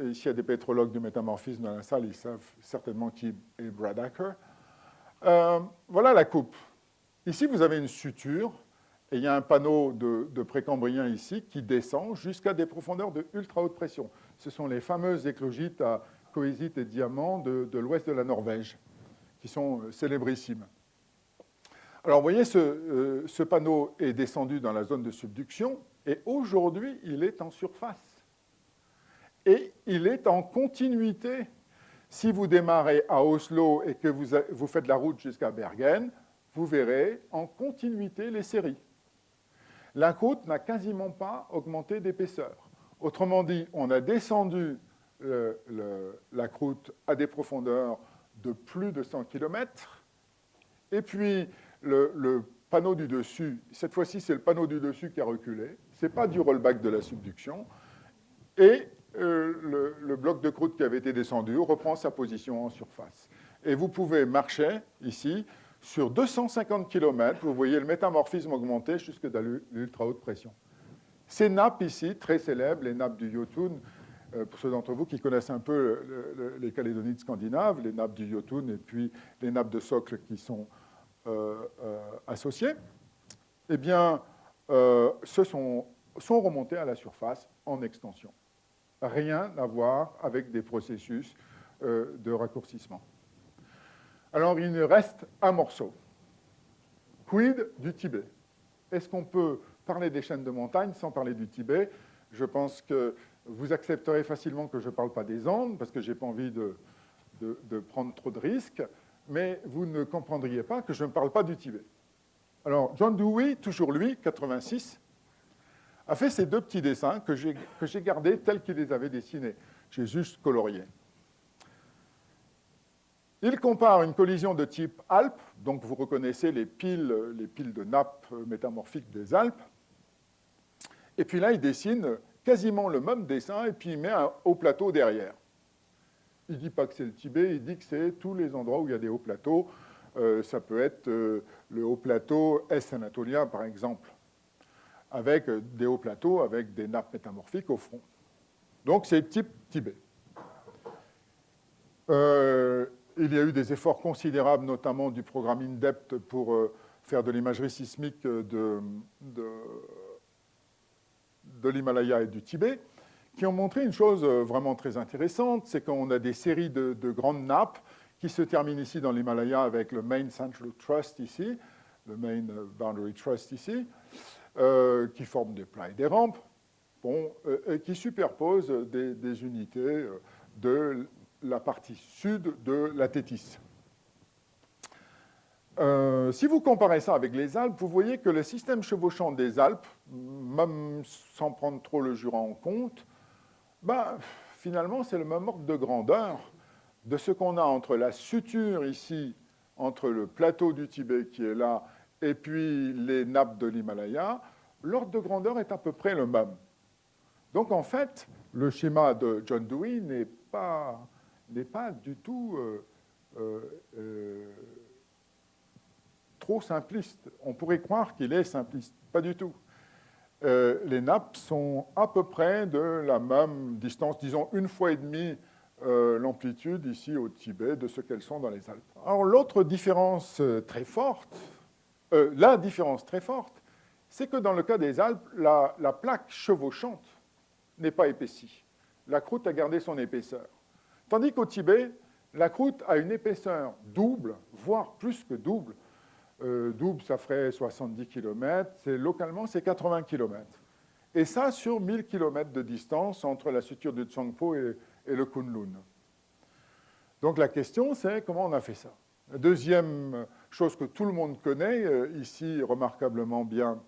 Ici, il y a des pétrologues du métamorphisme dans la salle, ils savent certainement qui est Brad Hacker. Voilà la coupe. Ici, vous avez une suture, et il y a un panneau de précambrien ici qui descend jusqu'à des profondeurs de ultra haute pression. Ce sont les fameuses éclogites à cohésite et diamant de l'ouest de la Norvège, qui sont célébrissimes. Alors, vous voyez, ce panneau est descendu dans la zone de subduction, et aujourd'hui, il est en surface. Et il est en continuité. Si vous démarrez à Oslo et que vous faites la route jusqu'à Bergen, vous verrez en continuité les séries. La croûte n'a quasiment pas augmenté d'épaisseur. Autrement dit, on a descendu la croûte à des profondeurs de plus de 100 km, et puis le panneau du dessus, cette fois-ci, c'est le panneau du dessus qui a reculé, ce n'est pas du rollback de la subduction, et le bloc de croûte qui avait été descendu reprend sa position en surface. Et vous pouvez marcher ici sur 250 km, vous voyez le métamorphisme augmenter jusque dans l'ultra haute pression. Ces nappes ici, très célèbres, les nappes du Jotun, pour ceux d'entre vous qui connaissent un peu les Calédonides scandinaves, les nappes du Jotun et puis les nappes de socle qui sont associées, eh bien, sont remontées à la surface en extension. Rien à voir avec des processus de raccourcissement. Alors, il nous reste un morceau. Quid du Tibet? Est-ce qu'on peut parler des chaînes de montagne sans parler du Tibet? Je pense que vous accepterez facilement que je ne parle pas des Andes, parce que je n'ai pas envie de prendre trop de risques, mais vous ne comprendriez pas que je ne parle pas du Tibet. Alors, John Dewey, toujours lui, 86, a fait ces deux petits dessins que j'ai gardés tels qu'il les avait dessinés. J'ai juste colorié. Il compare une collision de type Alpes, donc vous reconnaissez les piles de nappes métamorphiques des Alpes, et puis là, il dessine quasiment le même dessin, et puis il met un haut plateau derrière. Il ne dit pas que c'est le Tibet, il dit que c'est tous les endroits où il y a des hauts plateaux. Ça peut être le haut plateau est-anatolien, par exemple, avec des hauts plateaux, avec des nappes métamorphiques au front. Donc, c'est type Tibet. Il y a eu des efforts considérables, notamment du programme INDEPT, pour faire de l'imagerie sismique de l'Himalaya et du Tibet, qui ont montré une chose vraiment très intéressante, c'est qu'on a des séries de grandes nappes qui se terminent ici dans l'Himalaya avec le Main Central Thrust ici, le Main Boundary Thrust ici, qui forment des plats et des rampes, et qui superposent des unités de la partie sud de la Thétis. Si vous comparez ça avec les Alpes, vous voyez que le système chevauchant des Alpes, même sans prendre trop le Jura en compte, finalement, c'est le même ordre de grandeur de ce qu'on a entre la suture ici, entre le plateau du Tibet qui est là, et puis les nappes de l'Himalaya. L'ordre de grandeur est à peu près le même. Donc, en fait, le schéma de John Dewey n'est pas du tout trop simpliste. On pourrait croire qu'il est simpliste. Pas du tout. Les nappes sont à peu près de la même distance, disons 1,5 fois l'amplitude ici au Tibet de ce qu'elles sont dans les Alpes. Alors l'autre différence très forte, la différence très forte, c'est que dans le cas des Alpes, la plaque chevauchante n'est pas épaissie. La croûte a gardé son épaisseur. Tandis qu'au Tibet, la croûte a une épaisseur double, voire plus que double. Double, ça ferait 70 km. Localement, c'est 80 km. Et ça, sur 1000 km de distance entre la suture du Tsangpo et le Kunlun. Donc la question, c'est comment on a fait ça. La deuxième chose que tout le monde connaît, ici remarquablement bien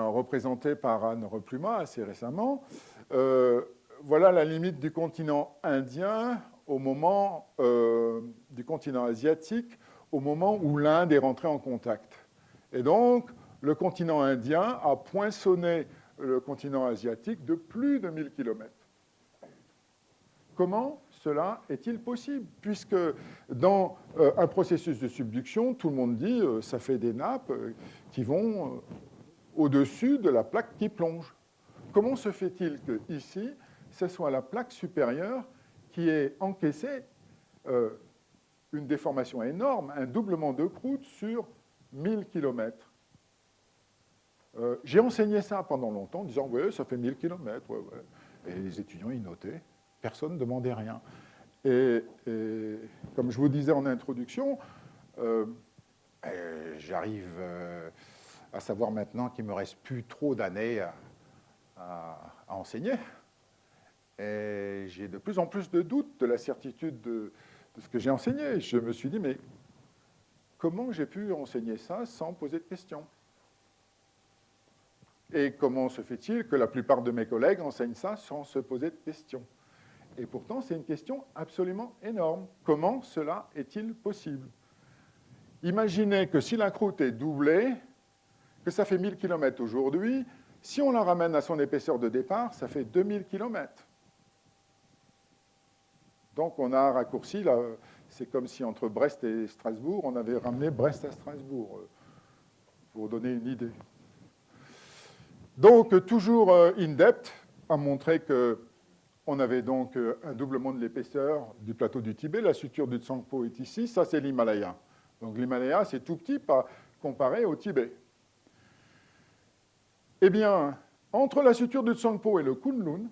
représentée par Anne Repluma assez récemment, voilà la limite du continent indien au moment du continent asiatique, au moment où l'Inde est rentrée en contact. Et donc, le continent indien a poinçonné le continent asiatique de plus de 1000 km. comment cela est-il possible? Puisque dans un processus de subduction, tout le monde dit ça fait des nappes qui vont au-dessus de la plaque qui plonge. Comment se fait-il qu'ici, ce soit la plaque supérieure qui ait encaissé une déformation énorme, un doublement de croûte sur 1000 km? J'ai enseigné ça pendant longtemps en disant « oui, ça fait 1000 km. Ouais, ouais. » Et les étudiants, ils notaient. Personne ne demandait rien. Et comme je vous disais en introduction, j'arrive à savoir maintenant qu'il ne me reste plus trop d'années à enseigner. Et j'ai de plus en plus de doutes de la certitude de ce que j'ai enseigné. Je me suis dit, mais comment j'ai pu enseigner ça sans poser de questions? Et comment se fait-il que la plupart de mes collègues enseignent ça sans se poser de questions? Et pourtant, c'est une question absolument énorme. Comment cela est-il possible? Imaginez que si la croûte est doublée, que ça fait 1000 km aujourd'hui, si on la ramène à son épaisseur de départ, ça fait 2000 km. Donc on a raccourci, là, c'est comme si entre Brest et Strasbourg, on avait ramené Brest à Strasbourg, pour vous donner une idée. Donc toujours in-depth a montré qu'on avait donc un doublement de l'épaisseur du plateau du Tibet. La suture du Tsangpo est ici, ça c'est l'Himalaya. Donc l'Himalaya, c'est tout petit comparé au Tibet. Eh bien, entre la suture du Tsangpo et le Kunlun,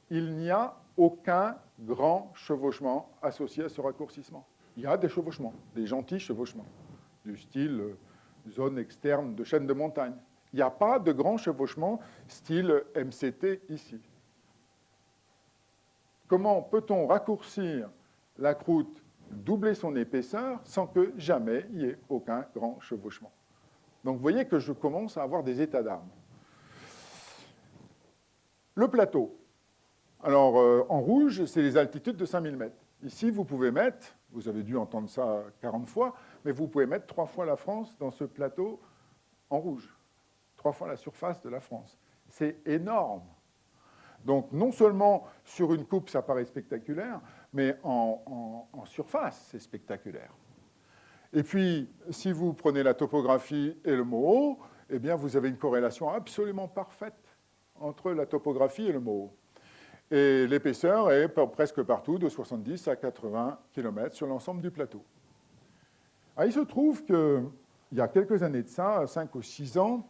il n'y a aucun grand chevauchement associé à ce raccourcissement. Il y a des chevauchements, des gentils chevauchements, du style zone externe de chaîne de montagne. Il n'y a pas de grand chevauchement style MCT ici. Comment peut-on raccourcir la croûte, doubler son épaisseur, sans que jamais il n'y ait aucun grand chevauchement? Donc vous voyez que je commence à avoir des états d'âme. Le plateau. Alors, en rouge, c'est les altitudes de 5000 mètres. Ici, vous pouvez mettre, vous avez dû entendre ça 40 fois, mais vous pouvez mettre 3 fois la France dans ce plateau en rouge. 3 fois la surface de la France. C'est énorme. Donc, non seulement sur une coupe, ça paraît spectaculaire, mais en surface, c'est spectaculaire. Et puis, si vous prenez la topographie et le Moho, eh bien, vous avez une corrélation absolument parfaite entre la topographie et le Moho. Et l'épaisseur est presque partout de 70 à 80 km sur l'ensemble du plateau. Alors, il se trouve qu'il y a quelques années de ça, 5 ou 6 ans,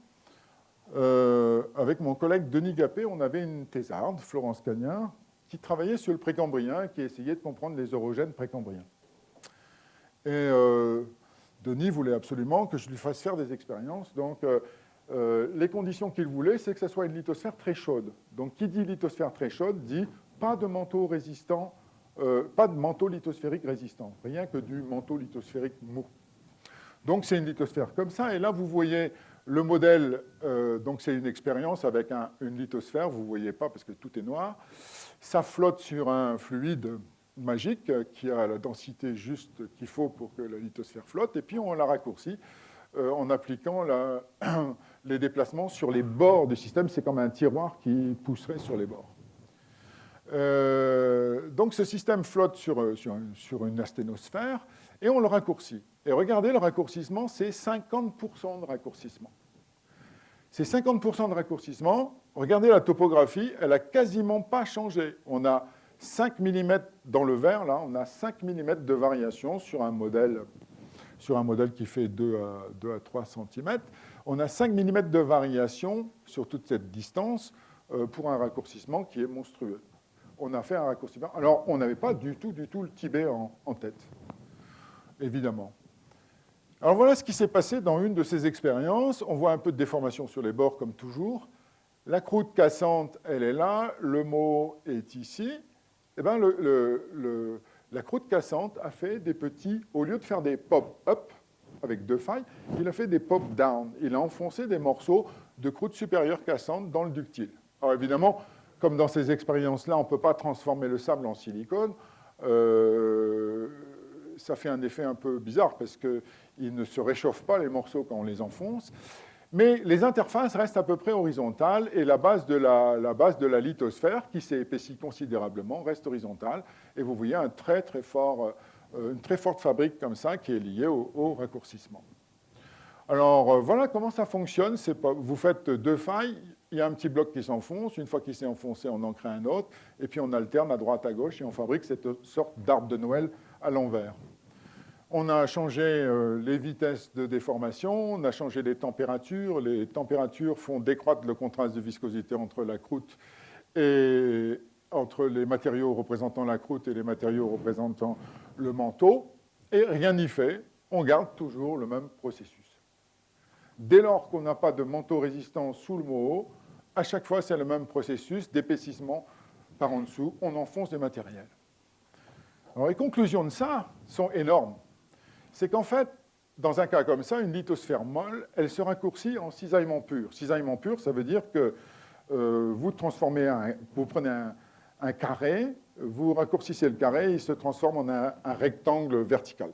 avec mon collègue Denis Gappé, on avait une thésarde, Florence Cagnard, qui travaillait sur le précambrien et qui essayait de comprendre les orogènes précambriens. Et Denis voulait absolument que je lui fasse faire des expériences. Donc, les conditions qu'il voulait, c'est que ce soit une lithosphère très chaude. Donc, qui dit lithosphère très chaude dit pas de manteau résistant, pas de manteau lithosphérique résistant, rien que du manteau lithosphérique mou. Donc, c'est une lithosphère comme ça. Et là, vous voyez le modèle, donc c'est une expérience avec une lithosphère, vous ne voyez pas parce que tout est noir. Ça flotte sur un fluide magique qui a la densité juste qu'il faut pour que la lithosphère flotte. Et puis, on la raccourcit en appliquant les déplacements sur les bords du système. C'est comme un tiroir qui pousserait sur les bords. Donc ce système flotte sur une asténosphère et on le raccourcit. Et regardez, le raccourcissement, c'est 50% de raccourcissement. Ces 50% de raccourcissement, regardez la topographie, elle n'a quasiment pas changé. On a 5 mm dans le vert, là, on a 5 mm de variation sur un modèle qui fait 2 à 3 cm. On a 5 mm de variation sur toute cette distance pour un raccourcissement qui est monstrueux. On a fait un raccourcissement. Alors, on n'avait pas du tout le Tibet en tête, évidemment. Alors, voilà ce qui s'est passé dans une de ces expériences. On voit un peu de déformation sur les bords, comme toujours. La croûte cassante, elle est là. Le Moho est ici. Eh bien, la croûte cassante a fait des petits, au lieu de faire des pop-up avec 2 failles, il a fait des pop-down. Il a enfoncé des morceaux de croûte supérieure cassante dans le ductile. Alors évidemment, comme dans ces expériences-là, on ne peut pas transformer le sable en silicone, ça fait un effet un peu bizarre parce qu'ils ne se réchauffent pas, les morceaux, quand on les enfonce. Mais les interfaces restent à peu près horizontales et la base de la lithosphère, qui s'est épaissie considérablement, reste horizontale. Et vous voyez une très forte fabrique comme ça qui est liée au raccourcissement. Alors voilà comment ça fonctionne. Vous faites 2 failles, il y a un petit bloc qui s'enfonce. Une fois qu'il s'est enfoncé, on en crée un autre. Et puis on alterne à droite, à gauche et on fabrique cette sorte d'arbre de Noël à l'envers. On a changé les vitesses de déformation, on a changé les températures. Les températures font décroître le contraste de viscosité entre la croûte et entre les matériaux représentant la croûte et les matériaux représentant le manteau. Et rien n'y fait, on garde toujours le même processus. Dès lors qu'on n'a pas de manteau résistant sous le moho, à chaque fois c'est le même processus d'épaississement par en dessous, on enfonce des matériels. Alors les conclusions de ça sont énormes. C'est qu'en fait, dans un cas comme ça, une lithosphère molle, elle se raccourcit en cisaillement pur. Cisaillement pur, ça veut dire que vous prenez un carré, vous raccourcissez le carré, il se transforme en un rectangle vertical.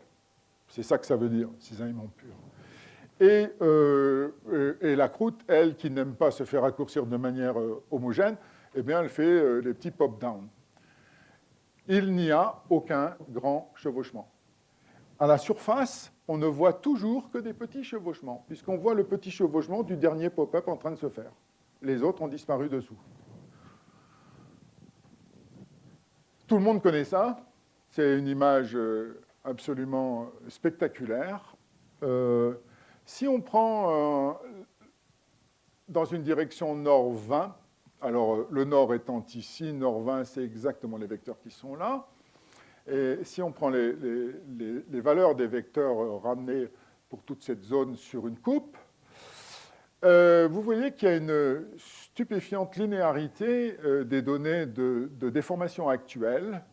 C'est ça que ça veut dire, cisaillement pur. Et la croûte, elle, qui n'aime pas se faire raccourcir de manière homogène, eh bien, elle fait des petits pop-down. Il n'y a aucun grand chevauchement. À la surface, on ne voit toujours que des petits chevauchements, puisqu'on voit le petit chevauchement du dernier pop-up en train de se faire. Les autres ont disparu dessous. Tout le monde connaît ça. C'est une image absolument spectaculaire. Si on prend dans une direction nord 20, alors le nord étant ici, nord 20, c'est exactement les vecteurs qui sont là. Et si on prend les valeurs des vecteurs ramenés pour toute cette zone sur une coupe, vous voyez qu'il y a une stupéfiante linéarité des données de déformation actuelles,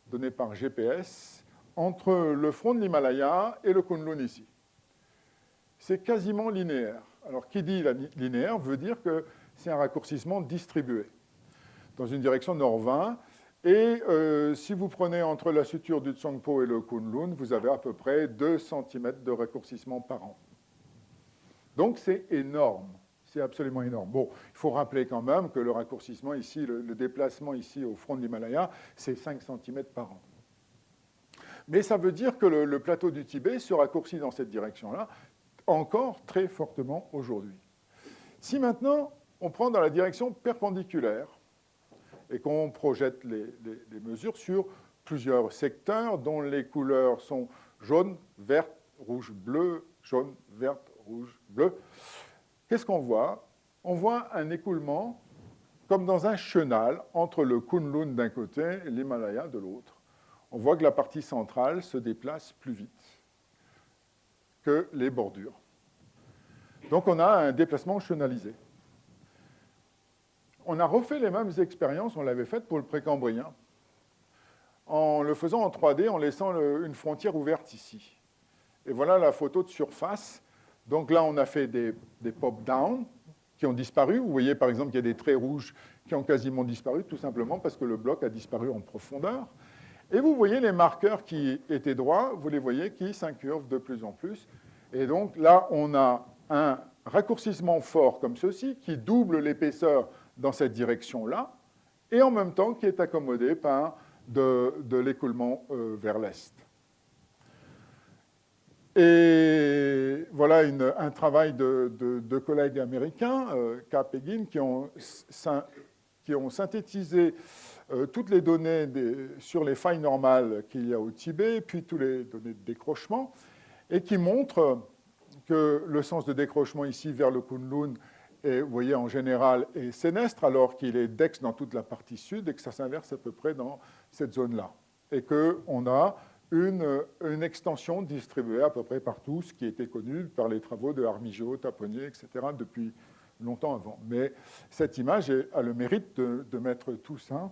données par GPS, entre le front de l'Himalaya et le Kunlun ici. C'est quasiment linéaire. Alors, qui dit linéaire veut dire que c'est un raccourcissement distribué dans une direction nord 20. Et si vous prenez entre la suture du Tsongpo et le Kunlun, vous avez à peu près 2 cm de raccourcissement par an. Donc c'est énorme, c'est absolument énorme. Bon, il faut rappeler quand même que le raccourcissement ici, le déplacement ici au front de l'Himalaya, c'est 5 cm par an. Mais ça veut dire que le plateau du Tibet se raccourcit dans cette direction-là encore très fortement aujourd'hui. Si maintenant on prend dans la direction perpendiculaire, et qu'on projette les mesures sur plusieurs secteurs dont les couleurs sont jaune, verte, rouge, bleu, jaune, verte, rouge, bleu. Qu'est-ce qu'on voit? On voit un écoulement comme dans un chenal entre le Kunlun d'un côté et l'Himalaya de l'autre. On voit que la partie centrale se déplace plus vite que les bordures. Donc on a un déplacement chenalisé. On a refait les mêmes expériences, on l'avait faites pour le précambrien, en le faisant en 3D, en laissant une frontière ouverte ici. Et voilà la photo de surface. Donc là, on a fait des pop-down qui ont disparu. Vous voyez, par exemple, qu'il y a des traits rouges qui ont quasiment disparu, tout simplement parce que le bloc a disparu en profondeur. Et vous voyez les marqueurs qui étaient droits, vous les voyez qui s'incurvent de plus en plus. Et donc là, on a un raccourcissement fort comme ceci, qui double l'épaisseur dans cette direction-là, et en même temps qui est accommodé par de l'écoulement vers l'est. Et voilà un travail de collègues américains, Kapp et Ginn, qui ont synthétisé toutes les données sur les failles normales qu'il y a au Tibet, puis toutes les données de décrochement, et qui montrent que le sens de décrochement ici vers le Kunlun, et vous voyez, en général, est sénestre, alors qu'il est dex dans toute la partie sud, et que ça s'inverse à peu près dans cette zone-là. Et qu'on a une extension distribuée à peu près partout, ce qui était connu par les travaux de Armijo, Taponnier, etc., depuis longtemps avant. Mais cette image a le mérite de mettre tout ça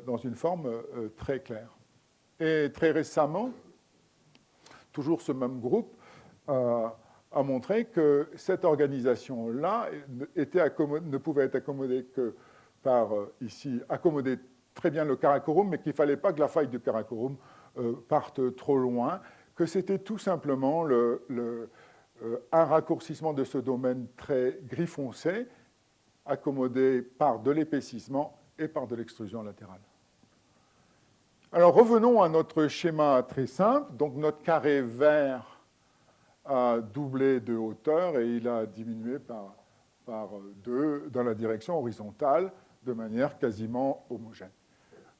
dans une forme très claire. Et très récemment, toujours ce même groupe a montré que cette organisation-là ne pouvait être accommodée que par, ici, accommoder très bien le Karakorum, mais qu'il ne fallait pas que la faille du Karakorum parte trop loin, que c'était tout simplement un raccourcissement de ce domaine très gris foncé, accommodé par de l'épaississement et par de l'extrusion latérale. Alors revenons à notre schéma très simple. Donc notre carré vert a doublé de hauteur et il a diminué par 2 dans la direction horizontale de manière quasiment homogène.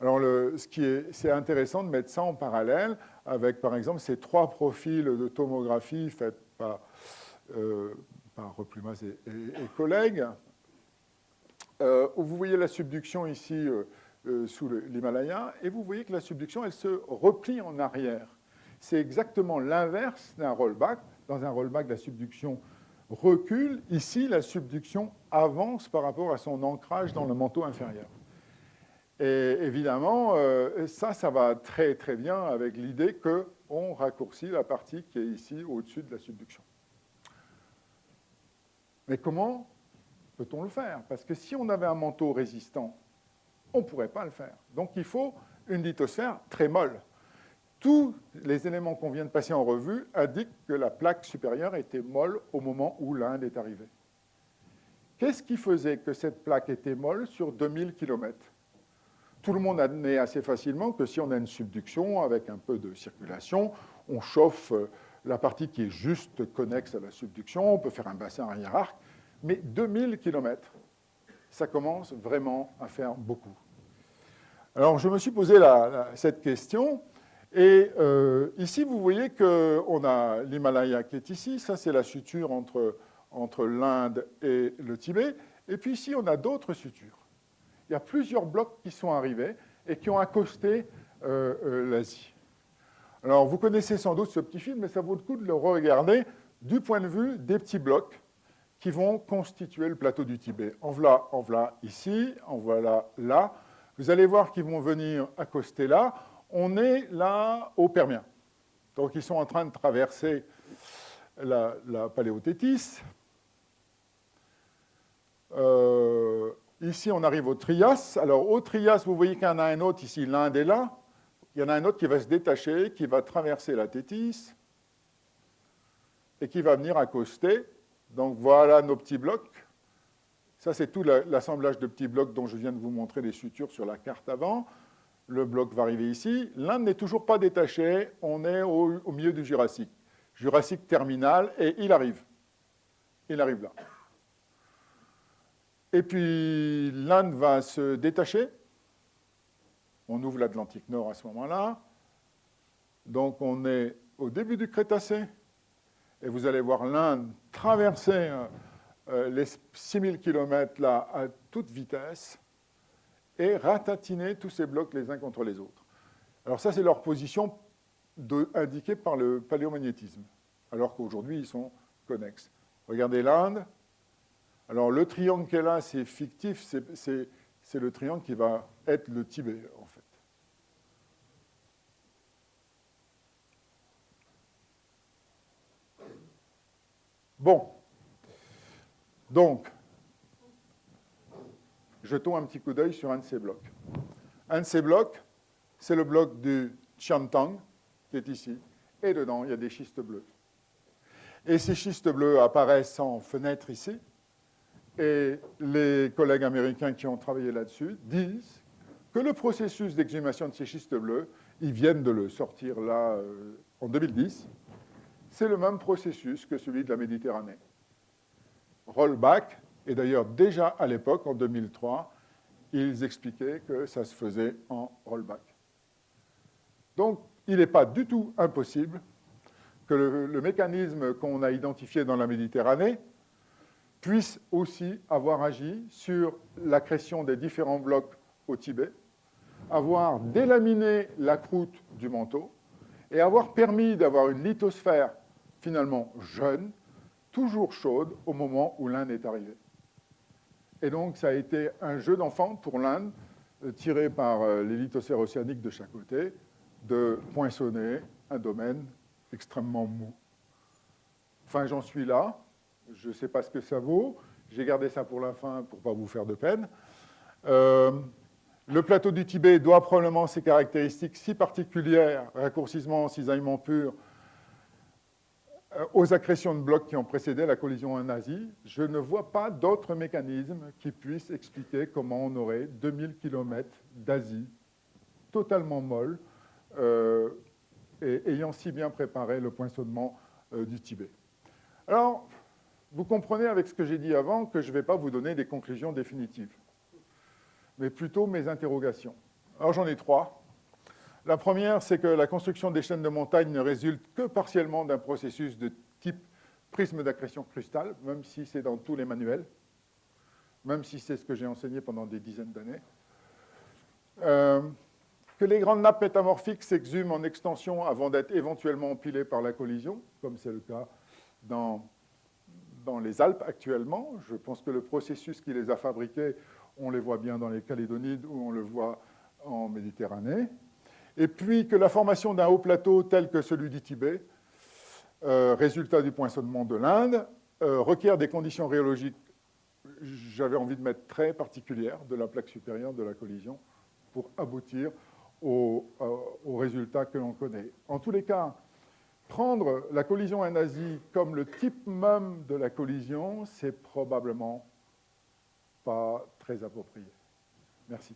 Alors c'est intéressant de mettre ça en parallèle avec, par exemple, ces 3 profils de tomographie faits par Replumas et collègues. Vous voyez la subduction ici sous l'Himalaya, et vous voyez que la subduction, elle se replie en arrière. C'est exactement l'inverse d'un rollback. Dans un rollback, la subduction recule. Ici, la subduction avance par rapport à son ancrage dans le manteau inférieur. Et évidemment, ça va très très bien avec l'idée qu'on raccourcit la partie qui est ici au-dessus de la subduction. Mais comment peut-on le faire? Parce que si on avait un manteau résistant, on ne pourrait pas le faire. Donc il faut une lithosphère très molle. Tous les éléments qu'on vient de passer en revue indiquent que la plaque supérieure était molle au moment où l'Inde est arrivée. Qu'est-ce qui faisait que cette plaque était molle sur 2000 km? Tout le monde admet assez facilement que si on a une subduction avec un peu de circulation, on chauffe la partie qui est juste connexe à la subduction, on peut faire un bassin arrière-arc, mais 2000 km, ça commence vraiment à faire beaucoup. Alors, je me suis posé cette question, et ici, vous voyez qu'on a l'Himalaya qui est ici, ça c'est la suture entre l'Inde et le Tibet, et puis ici, on a d'autres sutures. Il y a plusieurs blocs qui sont arrivés et qui ont accosté l'Asie. Alors, vous connaissez sans doute ce petit film, mais ça vaut le coup de le regarder du point de vue des petits blocs qui vont constituer le plateau du Tibet. En voilà ici, en voilà là. Vous allez voir qu'ils vont venir accoster là. On est là au Permien. Donc, ils sont en train de traverser la Paléothétis. Ici, on arrive au Trias. Alors, au Trias, vous voyez qu'il y en a un autre ici, l'Inde est là. Il y en a un autre qui va se détacher, qui va traverser la Thétis et qui va venir accoster. Donc, voilà nos petits blocs. Ça, c'est tout l'assemblage de petits blocs dont je viens de vous montrer les sutures sur la carte avant. Le bloc va arriver ici. L'Inde n'est toujours pas détachée. On est au milieu du Jurassique. Jurassique terminal, et il arrive. Il arrive là. Et puis, l'Inde va se détacher. On ouvre l'Atlantique Nord à ce moment-là. Donc, on est au début du Crétacé. Et vous allez voir l'Inde traverser les 6000 km là à toute vitesse et ratatiner tous ces blocs les uns contre les autres. Alors ça, c'est leur position indiquée par le paléomagnétisme, alors qu'aujourd'hui, ils sont connexes. Regardez l'Inde. Alors le triangle qui est là, c'est fictif, c'est le triangle qui va être le Tibet, en fait. Bon. Donc, jetons un petit coup d'œil sur un de ces blocs. Un de ces blocs, c'est le bloc du Qiantang, qui est ici. Et dedans, il y a des schistes bleus. Et ces schistes bleus apparaissent en fenêtre ici. Et les collègues américains qui ont travaillé là-dessus disent que le processus d'exhumation de ces schistes bleus, ils viennent de le sortir là en 2010, c'est le même processus que celui de la Méditerranée. Rollback, et d'ailleurs déjà à l'époque, en 2003, ils expliquaient que ça se faisait en rollback. Donc, il n'est pas du tout impossible que le mécanisme qu'on a identifié dans la Méditerranée puisse aussi avoir agi sur l'accrétion des différents blocs au Tibet, avoir délaminé la croûte du manteau et avoir permis d'avoir une lithosphère finalement jeune, toujours chaude au moment où l'Inde est arrivée. Et donc, ça a été un jeu d'enfant pour l'Inde, tiré par les lithosphères océaniques de chaque côté, de poinçonner un domaine extrêmement mou. Enfin, j'en suis là. Je ne sais pas ce que ça vaut. J'ai gardé ça pour la fin pour ne pas vous faire de peine. Le plateau du Tibet doit probablement ses caractéristiques si particulières, raccourcissement, cisaillement pur, aux accrétions de blocs qui ont précédé la collision en Asie, je ne vois pas d'autres mécanismes qui puissent expliquer comment on aurait 2000 km d'Asie totalement molle et ayant si bien préparé le poinçonnement du Tibet. Alors, vous comprenez avec ce que j'ai dit avant que je ne vais pas vous donner des conclusions définitives, mais plutôt mes interrogations. Alors, j'en ai 3. La première, c'est que la construction des chaînes de montagne ne résulte que partiellement d'un processus de type prisme d'accrétion crustale, même si c'est dans tous les manuels, même si c'est ce que j'ai enseigné pendant des dizaines d'années. Que les grandes nappes métamorphiques s'exhument en extension avant d'être éventuellement empilées par la collision, comme c'est le cas dans les Alpes actuellement. Je pense que le processus qui les a fabriquées, on les voit bien dans les Calédonides ou on le voit en Méditerranée. Et puis que la formation d'un haut plateau tel que celui du Tibet, résultat du poinçonnement de l'Inde, requiert des conditions rhéologiques, j'avais envie de mettre très particulières, de la plaque supérieure de la collision pour aboutir au résultat que l'on connaît. En tous les cas, prendre la collision en Asie comme le type même de la collision, c'est probablement pas très approprié. Merci.